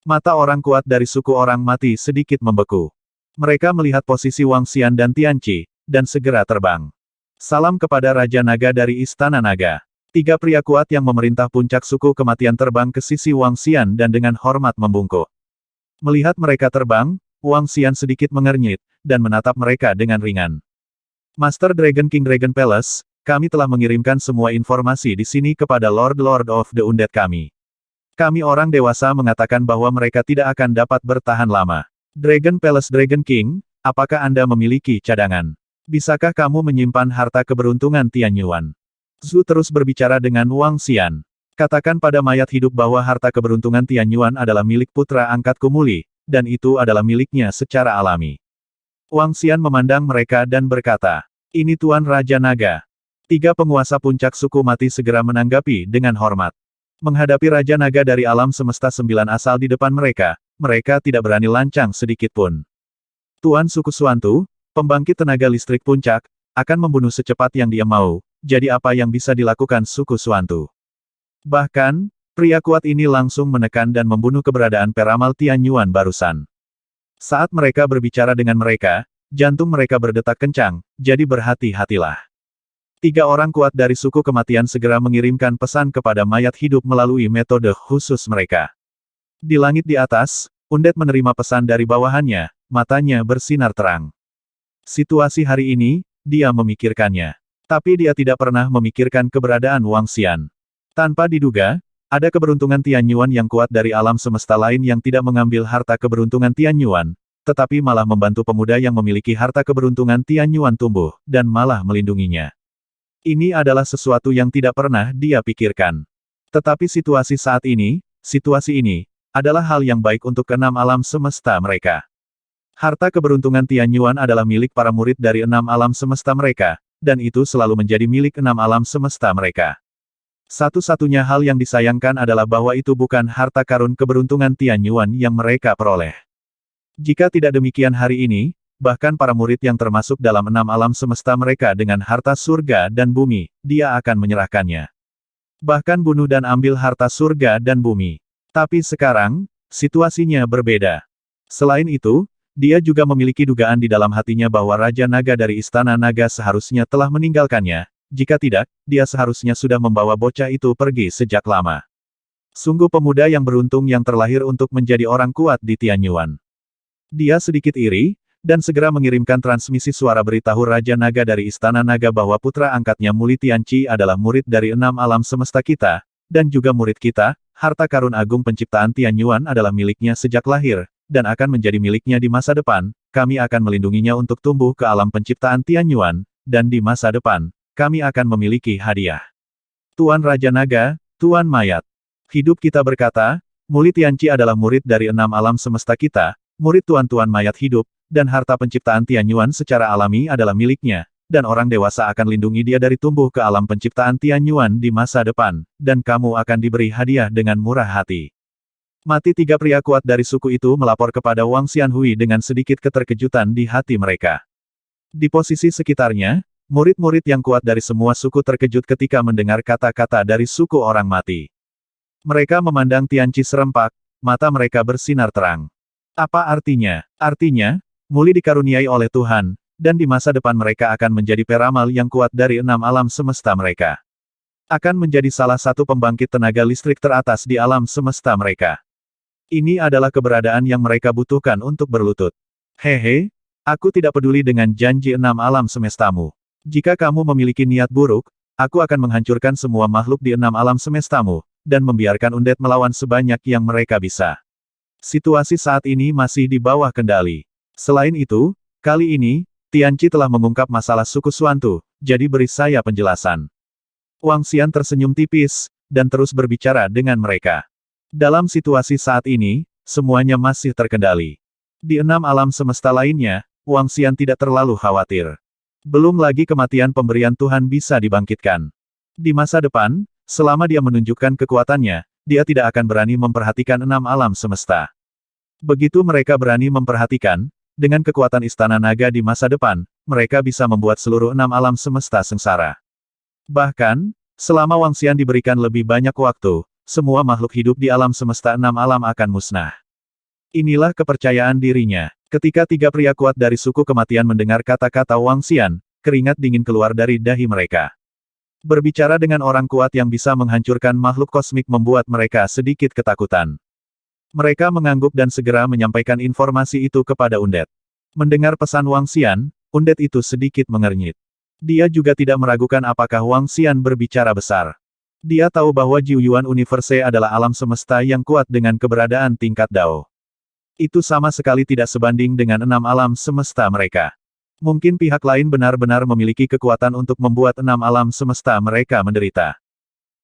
Mata orang kuat dari suku orang mati sedikit membeku. Mereka melihat posisi Wang Xian dan Tianqi, dan segera terbang. Salam kepada Raja Naga dari Istana Naga. 3 pria kuat yang memerintah puncak suku kematian terbang ke sisi Wang Xian dan dengan hormat membungkuk. Melihat mereka terbang, Wang Xian sedikit mengernyit, dan menatap mereka dengan ringan. Master Dragon King Dragon Palace, kami telah mengirimkan semua informasi di sini kepada Lord of the Undead kami. Kami orang dewasa mengatakan bahwa mereka tidak akan dapat bertahan lama. Dragon Palace Dragon King, apakah Anda memiliki cadangan? Bisakah kamu menyimpan harta keberuntungan Tianyuan? Zhu terus berbicara dengan Wang Xian. Katakan pada mayat hidup bahwa harta keberuntungan Tianyuan adalah milik putra angkatku Muli, dan itu adalah miliknya secara alami. Wang Xian memandang mereka dan berkata, ini Tuan Raja Naga. Tiga penguasa puncak suku mati segera menanggapi dengan hormat. Menghadapi Raja Naga dari alam semesta 9 asal di depan mereka, mereka tidak berani lancang sedikit pun. Tuan suku Suantu, pembangkit tenaga listrik puncak, akan membunuh secepat yang dia mau, jadi apa yang bisa dilakukan suku Suantu? Bahkan, pria kuat ini langsung menekan dan membunuh keberadaan peramal Tianyuan barusan. Saat mereka berbicara dengan mereka, jantung mereka berdetak kencang, jadi berhati-hatilah. Tiga orang kuat dari suku kematian segera mengirimkan pesan kepada mayat hidup melalui metode khusus mereka. Di langit di atas, Undead menerima pesan dari bawahannya, matanya bersinar terang. Situasi hari ini, dia memikirkannya. Tapi dia tidak pernah memikirkan keberadaan Wang Xian. Tanpa diduga, ada keberuntungan Tianyuan yang kuat dari alam semesta lain yang tidak mengambil harta keberuntungan Tianyuan, tetapi malah membantu pemuda yang memiliki harta keberuntungan Tianyuan tumbuh, dan malah melindunginya. Ini adalah sesuatu yang tidak pernah dia pikirkan. Tetapi situasi saat ini, adalah hal yang baik untuk keenam alam semesta mereka. Harta keberuntungan Tianyuan adalah milik para murid dari 6 alam semesta mereka, dan itu selalu menjadi milik 6 alam semesta mereka. Satu-satunya hal yang disayangkan adalah bahwa itu bukan harta karun keberuntungan Tianyuan yang mereka peroleh. Jika tidak demikian hari ini, bahkan para murid yang termasuk dalam 6 alam semesta mereka dengan harta surga dan bumi, dia akan menyerahkannya. Bahkan bunuh dan ambil harta surga dan bumi. Tapi sekarang, situasinya berbeda. Selain itu, dia juga memiliki dugaan di dalam hatinya bahwa Raja Naga dari Istana Naga seharusnya telah meninggalkannya, jika tidak, dia seharusnya sudah membawa bocah itu pergi sejak lama. Sungguh pemuda yang beruntung yang terlahir untuk menjadi orang kuat di Tianyuan. Dia sedikit iri, dan segera mengirimkan transmisi suara beritahu Raja Naga dari Istana Naga bahwa putra angkatnya Muli Tianqi adalah murid dari 6 alam semesta kita, dan juga murid kita, harta karun agung penciptaan Tianyuan adalah miliknya sejak lahir, dan akan menjadi miliknya di masa depan, kami akan melindunginya untuk tumbuh ke alam penciptaan Tianyuan, dan di masa depan, kami akan memiliki hadiah. Tuan Raja Naga, Tuan Mayat. Hidup kita berkata, Muli Tianqi adalah murid dari 6 alam semesta kita, murid Tuan-Tuan Mayat hidup, dan harta penciptaan Tianyuan secara alami adalah miliknya, dan orang dewasa akan lindungi dia dari tumbuh ke alam penciptaan Tianyuan di masa depan, dan kamu akan diberi hadiah dengan murah hati. Mati tiga pria kuat dari suku itu melapor kepada Wang Xianhui dengan sedikit keterkejutan di hati mereka. Di posisi sekitarnya, murid-murid yang kuat dari semua suku terkejut ketika mendengar kata-kata dari suku orang mati. Mereka memandang Tianqi serempak, mata mereka bersinar terang. Apa artinya? Artinya, Muli dikaruniai oleh Tuhan, dan di masa depan mereka akan menjadi peramal yang kuat dari 6 alam semesta mereka. Akan menjadi salah satu pembangkit tenaga listrik teratas di alam semesta mereka. Ini adalah keberadaan yang mereka butuhkan untuk berlutut. Hehe, aku tidak peduli dengan janji 6 alam semestamu. Jika kamu memiliki niat buruk, aku akan menghancurkan semua makhluk di 6 alam semestamu, dan membiarkan Undead melawan sebanyak yang mereka bisa. Situasi saat ini masih di bawah kendali. Selain itu, kali ini, Tianqi telah mengungkap masalah suku Suantu, jadi beri saya penjelasan. Wang Xian tersenyum tipis, dan terus berbicara dengan mereka. Dalam situasi saat ini, semuanya masih terkendali. Di 6 alam semesta lainnya, Wang Xian tidak terlalu khawatir. Belum lagi kematian pemberian Tuhan bisa dibangkitkan. Di masa depan, selama dia menunjukkan kekuatannya, dia tidak akan berani memperhatikan 6 alam semesta. Begitu mereka berani memperhatikan, dengan kekuatan Istana Naga di masa depan, mereka bisa membuat seluruh 6 alam semesta sengsara. Bahkan, selama Wang Xian diberikan lebih banyak waktu, semua makhluk hidup di alam semesta 6 alam akan musnah. Inilah kepercayaan dirinya. Ketika tiga pria kuat dari suku kematian mendengar kata-kata Wang Xian, keringat dingin keluar dari dahi mereka. Berbicara dengan orang kuat yang bisa menghancurkan makhluk kosmik membuat mereka sedikit ketakutan. Mereka mengangguk dan segera menyampaikan informasi itu kepada Undead. Mendengar pesan Wang Xian, Undead itu sedikit mengernyit. Dia juga tidak meragukan apakah Wang Xian berbicara besar. Dia tahu bahwa Jiuyuan Universe adalah alam semesta yang kuat dengan keberadaan tingkat Dao. Itu sama sekali tidak sebanding dengan 6 alam semesta mereka. Mungkin pihak lain benar-benar memiliki kekuatan untuk membuat 6 alam semesta mereka menderita.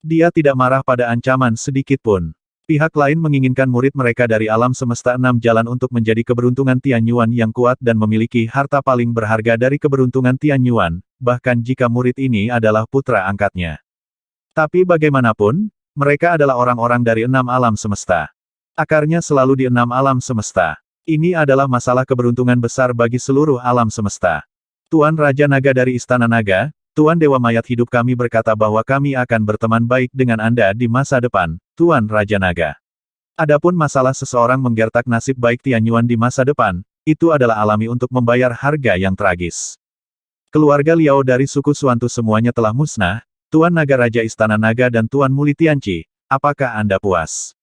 Dia tidak marah pada ancaman sedikit pun. Pihak lain menginginkan murid mereka dari alam semesta 6 jalan untuk menjadi keberuntungan Tianyuan yang kuat dan memiliki harta paling berharga dari keberuntungan Tianyuan, bahkan jika murid ini adalah putra angkatnya. Tapi bagaimanapun, mereka adalah orang-orang dari 6 alam semesta. Akarnya selalu di 6 alam semesta. Ini adalah masalah keberuntungan besar bagi seluruh alam semesta. Tuan Raja Naga dari Istana Naga, Tuan Dewa Mayat Hidup kami berkata bahwa kami akan berteman baik dengan Anda di masa depan, Tuan Raja Naga. Adapun masalah seseorang menggertak nasib baik Tianyuan di masa depan, itu adalah alami untuk membayar harga yang tragis. Keluarga Liao dari suku Suantu semuanya telah musnah, Tuan Naga Raja Istana Naga dan Tuan Muli Tianqi, apakah Anda puas?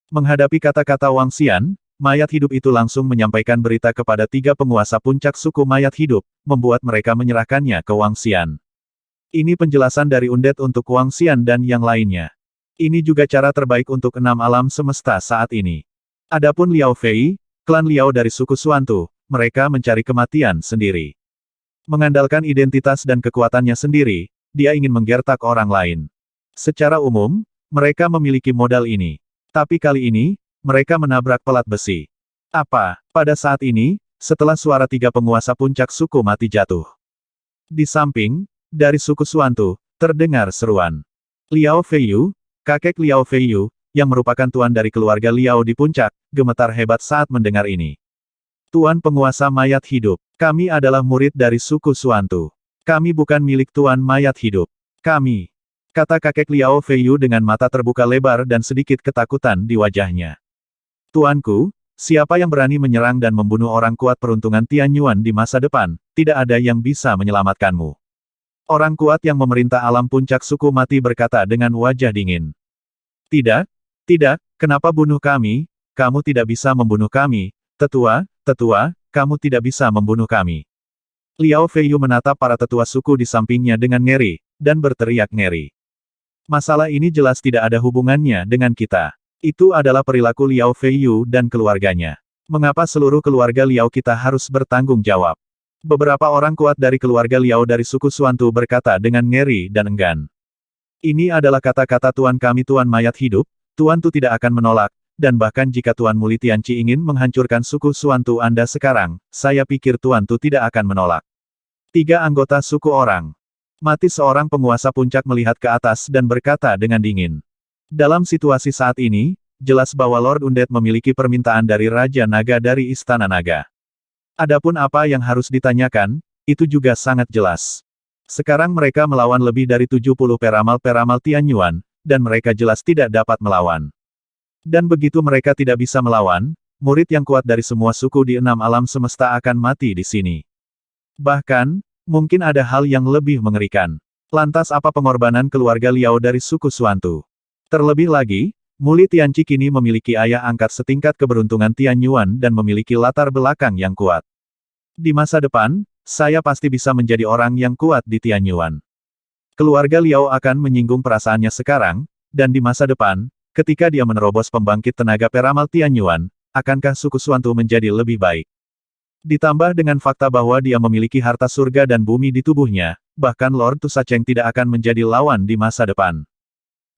Menghadapi kata-kata Wang Xian, mayat hidup itu langsung menyampaikan berita kepada 3 penguasa puncak suku mayat hidup, membuat mereka menyerahkannya ke Wang Xian. Ini penjelasan dari Undead untuk Wang Xian dan yang lainnya. Ini juga cara terbaik untuk 6 alam semesta saat ini. Adapun Liao Fei, klan Liao dari suku Suantu, mereka mencari kematian sendiri. Mengandalkan identitas dan kekuatannya sendiri, dia ingin menggertak orang lain. Secara umum, mereka memiliki modal ini. Tapi kali ini, mereka menabrak pelat besi. Apa? Pada saat ini, setelah suara 3 penguasa puncak suku mati jatuh. Di samping, dari suku Suantu, terdengar seruan. Liao Feiyu, kakek Liao Feiyu, yang merupakan tuan dari keluarga Liao di puncak, gemetar hebat saat mendengar ini. Tuan penguasa mayat hidup, kami adalah murid dari suku Suantu. Kami bukan milik Tuan mayat hidup. Kami, kata kakek Liao Feiyu dengan mata terbuka lebar dan sedikit ketakutan di wajahnya. Tuanku, siapa yang berani menyerang dan membunuh orang kuat peruntungan Tianyuan di masa depan, tidak ada yang bisa menyelamatkanmu. Orang kuat yang memerintah alam puncak suku mati berkata dengan wajah dingin. Tidak, tidak, kenapa bunuh kami? Kamu tidak bisa membunuh kami. Tetua, kamu tidak bisa membunuh kami. Liao Feiyu menatap para tetua suku di sampingnya dengan ngeri, dan berteriak ngeri. Masalah ini jelas tidak ada hubungannya dengan kita. Itu adalah perilaku Liao Feiyu dan keluarganya. Mengapa seluruh keluarga Liao kita harus bertanggung jawab? Beberapa orang kuat dari keluarga Liao dari suku Suantu berkata dengan ngeri dan enggan. Ini adalah kata-kata tuan kami Tuan Mayat Hidup, Tuan Tu tidak akan menolak, dan bahkan jika Tuan Muli Tianqi ingin menghancurkan suku Suantu Anda sekarang, saya pikir Tuan Tu tidak akan menolak. 3 anggota suku orang. Mati seorang penguasa puncak melihat ke atas dan berkata dengan dingin. Dalam situasi saat ini, jelas bahwa Lord Undead memiliki permintaan dari Raja Naga dari Istana Naga. Adapun apa yang harus ditanyakan, itu juga sangat jelas. Sekarang mereka melawan lebih dari 70 peramal-peramal Tianyuan, dan mereka jelas tidak dapat melawan. Dan begitu mereka tidak bisa melawan, murid yang kuat dari semua suku di 6 alam semesta akan mati di sini. Bahkan, mungkin ada hal yang lebih mengerikan. Lantas apa pengorbanan keluarga Liao dari suku Suantu? Terlebih lagi, Muli Tianqi kini memiliki ayah angkat setingkat keberuntungan Tianyuan dan memiliki latar belakang yang kuat. Di masa depan, saya pasti bisa menjadi orang yang kuat di Tianyuan. Keluarga Liao akan menyinggung perasaannya sekarang, dan di masa depan, ketika dia menerobos pembangkit tenaga peramal Tianyuan, akankah suku Suantu menjadi lebih baik? Ditambah dengan fakta bahwa dia memiliki harta surga dan bumi di tubuhnya, bahkan Lord Tusacheng tidak akan menjadi lawan di masa depan.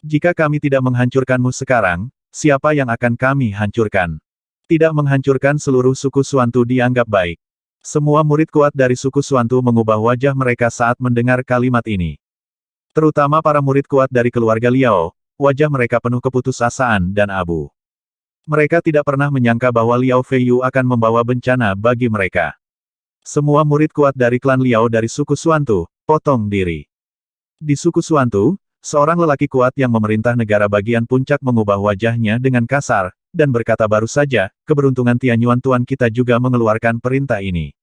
Jika kami tidak menghancurkanmu sekarang, siapa yang akan kami hancurkan? Tidak menghancurkan seluruh suku Suantu dianggap baik. Semua murid kuat dari suku Suantu mengubah wajah mereka saat mendengar kalimat ini. Terutama para murid kuat dari keluarga Liao, wajah mereka penuh keputusasaan dan abu. Mereka tidak pernah menyangka bahwa Liao Feiyu akan membawa bencana bagi mereka. Semua murid kuat dari klan Liao dari suku Suantu, potong diri. Di suku Suantu, seorang lelaki kuat yang memerintah negara bagian puncak mengubah wajahnya dengan kasar, dan berkata baru saja, keberuntungan Tianyuan Tuan kita juga mengeluarkan perintah ini.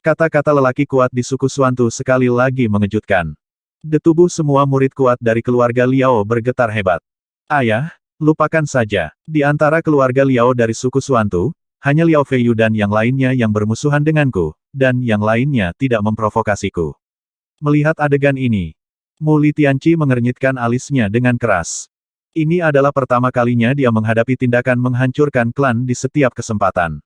Kata-kata lelaki kuat di suku Suantu sekali lagi mengejutkan. Detubuh semua murid kuat dari keluarga Liao bergetar hebat. Ayah, lupakan saja. Di antara keluarga Liao dari suku Suantu, hanya Liao Feiyu dan yang lainnya yang bermusuhan denganku, dan yang lainnya tidak memprovokasiku. Melihat adegan ini, Muli Tianqi mengernyitkan alisnya dengan keras. Ini adalah pertama kalinya dia menghadapi tindakan menghancurkan klan di setiap kesempatan.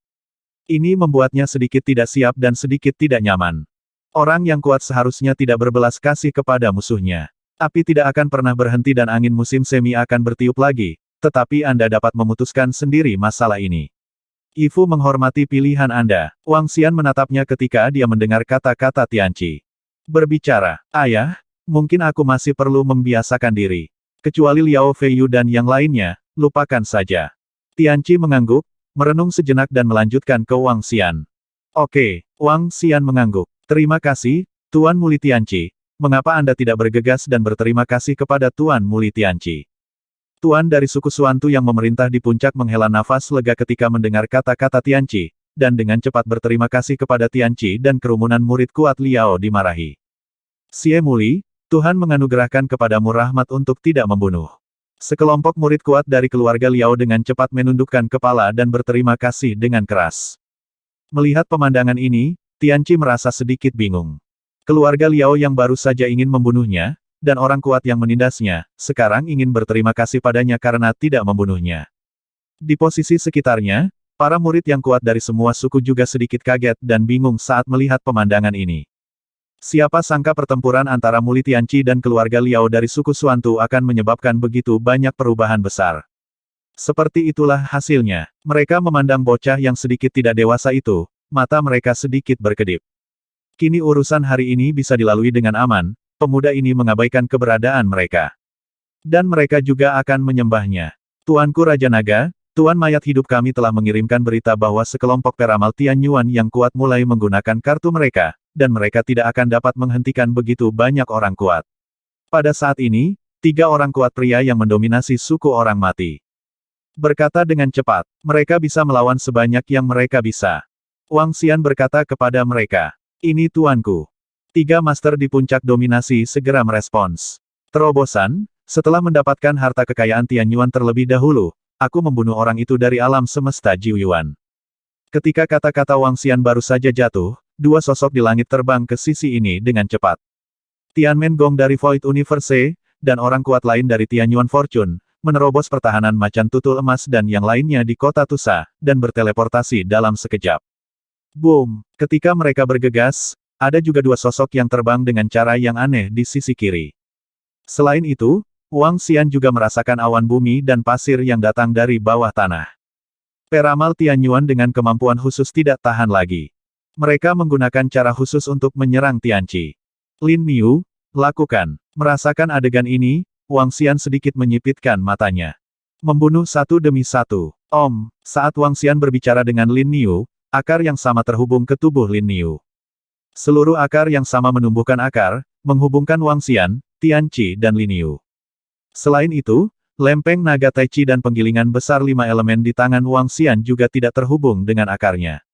Ini membuatnya sedikit tidak siap dan sedikit tidak nyaman. Orang yang kuat seharusnya tidak berbelas kasih kepada musuhnya. Api tidak akan pernah berhenti dan angin musim semi akan bertiup lagi, tetapi Anda dapat memutuskan sendiri masalah ini. Ifu menghormati pilihan Anda. Wang Xian menatapnya ketika dia mendengar kata-kata Tianqi. Berbicara, ayah, mungkin aku masih perlu membiasakan diri. Kecuali Liao Feiyu dan yang lainnya, lupakan saja. Tianqi mengangguk, merenung sejenak dan melanjutkan ke Wang Xian. Oke, Wang Xian mengangguk. Terima kasih, Tuan Muli Tianqi. Mengapa Anda tidak bergegas dan berterima kasih kepada Tuan Muli Tianqi? Tuan dari suku Suantu yang memerintah di puncak menghela nafas lega ketika mendengar kata-kata Tianqi, dan dengan cepat berterima kasih kepada Tianqi dan kerumunan murid kuat Liao dimarahi. Xie Muli, Tuhan menganugerahkan kepadamu rahmat untuk tidak membunuh. Sekelompok murid kuat dari keluarga Liao dengan cepat menundukkan kepala dan berterima kasih dengan keras. Melihat pemandangan ini, Tianqi merasa sedikit bingung. Keluarga Liao yang baru saja ingin membunuhnya, dan orang kuat yang menindasnya, sekarang ingin berterima kasih padanya karena tidak membunuhnya. Di posisi sekitarnya, para murid yang kuat dari semua suku juga sedikit kaget dan bingung saat melihat pemandangan ini. Siapa sangka pertempuran antara Muli Tianqi dan keluarga Liao dari suku Suantu akan menyebabkan begitu banyak perubahan besar. Seperti itulah hasilnya. Mereka memandang bocah yang sedikit tidak dewasa itu, mata mereka sedikit berkedip. Kini urusan hari ini bisa dilalui dengan aman, pemuda ini mengabaikan keberadaan mereka. Dan mereka juga akan menyembahnya. Tuanku Raja Naga, Tuan mayat hidup kami telah mengirimkan berita bahwa sekelompok peramal Tianyuan yang kuat mulai menggunakan kartu mereka, dan mereka tidak akan dapat menghentikan begitu banyak orang kuat. Pada saat ini, 3 orang kuat pria yang mendominasi suku orang mati. Berkata dengan cepat, mereka bisa melawan sebanyak yang mereka bisa. Wang Xian berkata kepada mereka, ini tuanku. 3 master di puncak dominasi segera merespons. Terobosan, setelah mendapatkan harta kekayaan Tianyuan terlebih dahulu, aku membunuh orang itu dari alam semesta Jiuyuan. Ketika kata-kata Wang Xian baru saja jatuh, 2 sosok di langit terbang ke sisi ini dengan cepat. Tianmen Gong dari Void Universe, dan orang kuat lain dari Tianyuan Fortune, menerobos pertahanan macan tutul emas dan yang lainnya di kota Tusa, dan berteleportasi dalam sekejap. Boom! Ketika mereka bergegas, ada juga 2 sosok yang terbang dengan cara yang aneh di sisi kiri. Selain itu, Wang Xian juga merasakan awan bumi dan pasir yang datang dari bawah tanah. Peramal Tianyuan dengan kemampuan khusus tidak tahan lagi. Mereka menggunakan cara khusus untuk menyerang Tianqi. Lin Niu, lakukan. Merasakan adegan ini, Wang Xian sedikit menyipitkan matanya. Membunuh satu demi satu. Saat Wang Xian berbicara dengan Lin Niu, akar yang sama terhubung ke tubuh Lin Niu. Seluruh akar yang sama menumbuhkan akar, menghubungkan Wang Xian, Tianqi dan Lin Niu. Selain itu, lempeng naga Tai Chi dan penggilingan besar 5 elemen di tangan Wang Xian juga tidak terhubung dengan akarnya.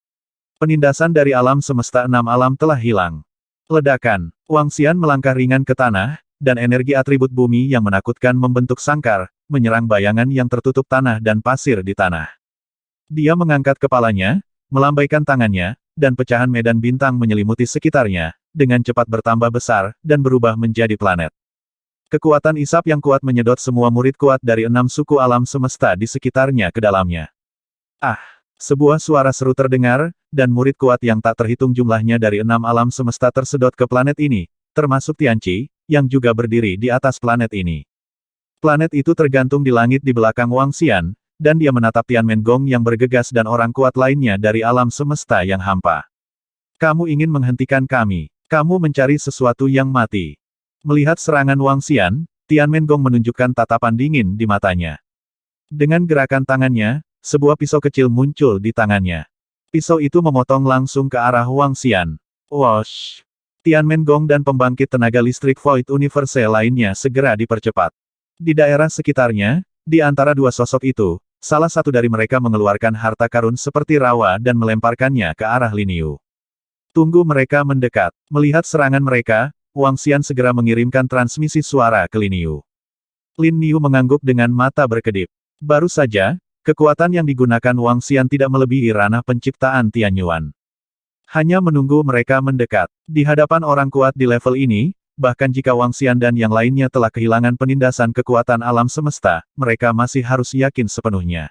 Penindasan dari alam semesta 6 alam telah hilang. Ledakan, Wang Xian melangkah ringan ke tanah, dan energi atribut bumi yang menakutkan membentuk sangkar, menyerang bayangan yang tertutup tanah dan pasir di tanah. Dia mengangkat kepalanya, melambaikan tangannya, dan pecahan medan bintang menyelimuti sekitarnya, dengan cepat bertambah besar, dan berubah menjadi planet. Kekuatan isap yang kuat menyedot semua murid kuat dari 6 suku alam semesta di sekitarnya ke dalamnya. Sebuah suara seru terdengar, dan murid kuat yang tak terhitung jumlahnya dari 6 alam semesta tersedot ke planet ini, termasuk Tianqi, yang juga berdiri di atas planet ini. Planet itu tergantung di langit di belakang Wang Xian, dan dia menatap Tianmen Gong yang bergegas dan orang kuat lainnya dari alam semesta yang hampa. Kamu ingin menghentikan kami. Kamu mencari sesuatu yang mati. Melihat serangan Wang Xian, Tianmen Gong menunjukkan tatapan dingin di matanya. Dengan gerakan tangannya, sebuah pisau kecil muncul di tangannya. Pisau itu memotong langsung ke arah Wang Xian. Wosh! Tianmen Gong dan pembangkit tenaga listrik Void Universe lainnya segera dipercepat. Di daerah sekitarnya, di antara 2 sosok itu, salah satu dari mereka mengeluarkan harta karun seperti rawa dan melemparkannya ke arah Lin Niu. Tunggu mereka mendekat. Melihat serangan mereka, Wang Xian segera mengirimkan transmisi suara ke Lin Niu. Lin Niu mengangguk dengan mata berkedip. Baru saja, kekuatan yang digunakan Wang Xian tidak melebihi ranah penciptaan Tianyuan. Hanya menunggu mereka mendekat. Di hadapan orang kuat di level ini, bahkan jika Wang Xian dan yang lainnya telah kehilangan penindasan kekuatan alam semesta, mereka masih harus yakin sepenuhnya.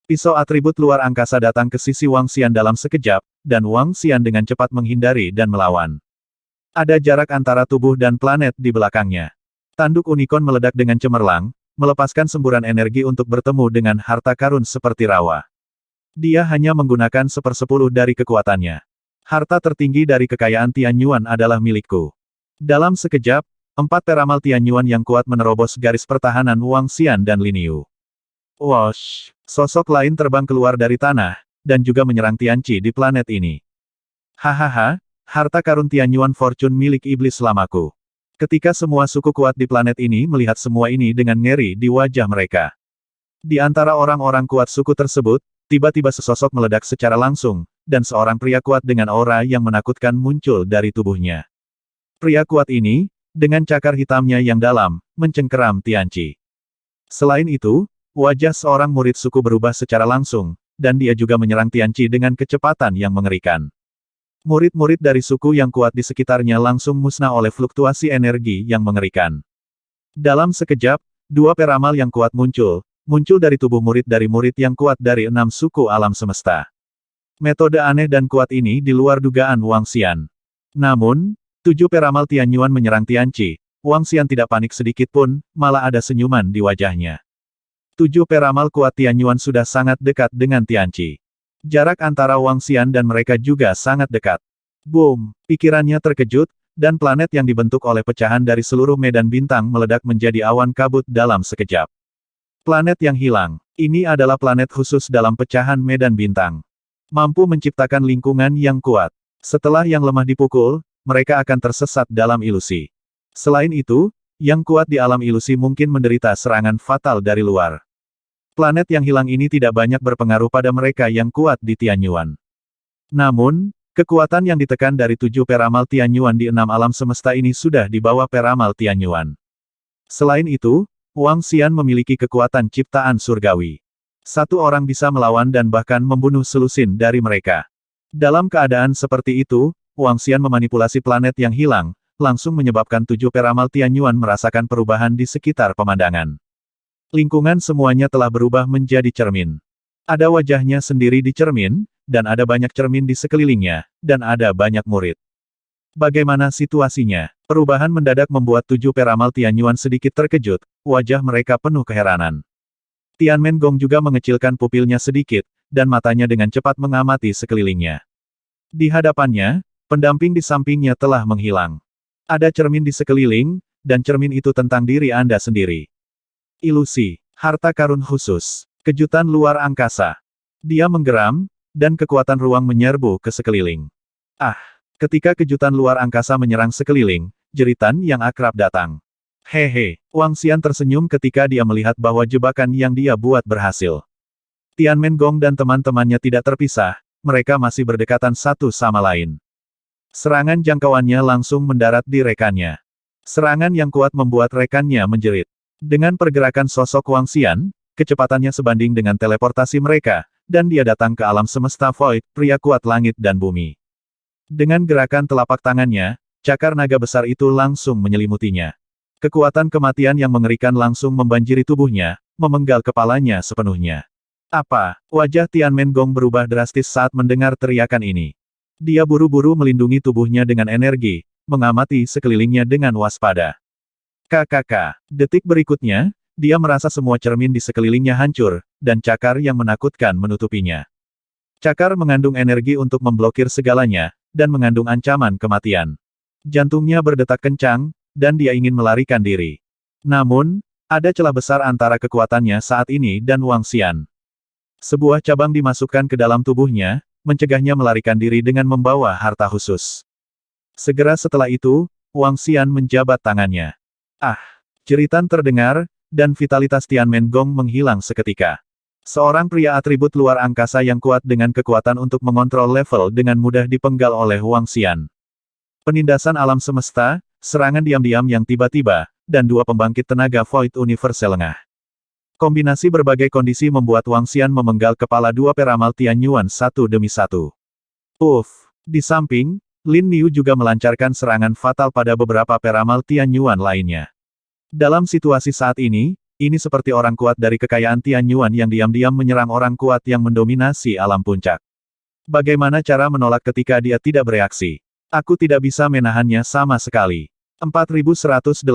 Pisau atribut luar angkasa datang ke sisi Wang Xian dalam sekejap, dan Wang Xian dengan cepat menghindari dan melawan. Ada jarak antara tubuh dan planet di belakangnya. Tanduk unicorn meledak dengan cemerlang, melepaskan semburan energi untuk bertemu dengan harta karun seperti rawa. Dia hanya menggunakan 1/10 dari kekuatannya. Harta tertinggi dari kekayaan Tianyuan adalah milikku. Dalam sekejap, 4 peramal Tianyuan yang kuat menerobos garis pertahanan Wang Xian dan Lin Yu. Wosh! Sosok lain terbang keluar dari tanah, dan juga menyerang Tianqi di planet ini. Hahaha, harta karun Tianyuan Fortune milik iblis lamaku. Ketika semua suku kuat di planet ini melihat semua ini dengan ngeri di wajah mereka. Di antara orang-orang kuat suku tersebut, tiba-tiba sesosok meledak secara langsung, dan seorang pria kuat dengan aura yang menakutkan muncul dari tubuhnya. Pria kuat ini, dengan cakar hitamnya yang dalam, mencengkeram Tianqi. Selain itu, wajah seorang murid suku berubah secara langsung, dan dia juga menyerang Tianqi dengan kecepatan yang mengerikan. Murid-murid dari suku yang kuat di sekitarnya langsung musnah oleh fluktuasi energi yang mengerikan. Dalam sekejap, 2 peramal yang kuat muncul dari tubuh murid yang kuat dari 6 suku alam semesta. Metode aneh dan kuat ini di luar dugaan Wang Xian. Namun, 7 peramal Tianyuan menyerang Tianqi. Wang Xian tidak panik sedikit pun, malah ada senyuman di wajahnya. 7 peramal kuat Tianyuan sudah sangat dekat dengan Tianqi. Jarak antara Wang Xian dan mereka juga sangat dekat. Boom! Pikirannya terkejut, dan planet yang dibentuk oleh pecahan dari seluruh medan bintang meledak menjadi awan kabut dalam sekejap. Planet yang hilang. Ini adalah planet khusus dalam pecahan medan bintang. Mampu menciptakan lingkungan yang kuat. Setelah yang lemah dipukul, mereka akan tersesat dalam ilusi. Selain itu, yang kuat di alam ilusi mungkin menderita serangan fatal dari luar. Planet yang hilang ini tidak banyak berpengaruh pada mereka yang kuat di Tianyuan. Namun, kekuatan yang ditekan dari 7 peramal Tianyuan di 6 alam semesta ini sudah di bawah peramal Tianyuan. Selain itu, Wang Xian memiliki kekuatan ciptaan surgawi. Satu orang bisa melawan dan bahkan membunuh selusin dari mereka. Dalam keadaan seperti itu, Wang Xian memanipulasi planet yang hilang, langsung menyebabkan 7 peramal Tianyuan merasakan perubahan di sekitar pemandangan. Lingkungan semuanya telah berubah menjadi cermin. Ada wajahnya sendiri di cermin, dan ada banyak cermin di sekelilingnya, dan ada banyak murid. Bagaimana situasinya? Perubahan mendadak membuat 7 peramal Tianyuan sedikit terkejut, wajah mereka penuh keheranan. Tianmen Gong juga mengecilkan pupilnya sedikit, dan matanya dengan cepat mengamati sekelilingnya. Di hadapannya, pendamping di sampingnya telah menghilang. Ada cermin di sekeliling, dan cermin itu tentang diri Anda sendiri. Ilusi, harta karun khusus, kejutan luar angkasa. Dia menggeram, dan kekuatan ruang menyerbu ke sekeliling. Ah, ketika kejutan luar angkasa menyerang sekeliling, jeritan yang akrab datang. Hehe, Wang Xian tersenyum ketika dia melihat bahwa jebakan yang dia buat berhasil. Tianmen Gong dan teman-temannya tidak terpisah, mereka masih berdekatan satu sama lain. Serangan jangkauannya langsung mendarat di rekannya. Serangan yang kuat membuat rekannya menjerit. Dengan pergerakan sosok Wang Xian, kecepatannya sebanding dengan teleportasi mereka, dan dia datang ke alam semesta Void, pria kuat langit dan bumi. Dengan gerakan telapak tangannya, cakar naga besar itu langsung menyelimutinya. Kekuatan kematian yang mengerikan langsung membanjiri tubuhnya, memenggal kepalanya sepenuhnya. Apa? Wajah Tianmen Gong berubah drastis saat mendengar teriakan ini. Dia buru-buru melindungi tubuhnya dengan energi, mengamati sekelilingnya dengan waspada. KKK. Detik berikutnya, dia merasa semua cermin di sekelilingnya hancur, dan cakar yang menakutkan menutupinya. Cakar mengandung energi untuk memblokir segalanya, dan mengandung ancaman kematian. Jantungnya berdetak kencang, dan dia ingin melarikan diri. Namun, ada celah besar antara kekuatannya saat ini dan Wang Xian. Sebuah cabang dimasukkan ke dalam tubuhnya, mencegahnya melarikan diri dengan membawa harta khusus. Segera setelah itu, Wang Xian menjabat tangannya. Ah! Jeritan terdengar, dan vitalitas Tianmen Gong menghilang seketika. Seorang pria atribut luar angkasa yang kuat dengan kekuatan untuk mengontrol level dengan mudah dipenggal oleh Wang Xian. Penindasan alam semesta, serangan diam-diam yang tiba-tiba, dan 2 pembangkit tenaga Void Universal lengah. Kombinasi berbagai kondisi membuat Wang Xian memenggal kepala 2 peramal Tianyuan satu demi satu. Di samping, Lin Yu juga melancarkan serangan fatal pada beberapa peramal Tianyuan lainnya. Dalam situasi saat ini seperti orang kuat dari kekayaan Tianyuan yang diam-diam menyerang orang kuat yang mendominasi alam puncak. Bagaimana cara menolak ketika dia tidak bereaksi? Aku tidak bisa menahannya sama sekali. 4180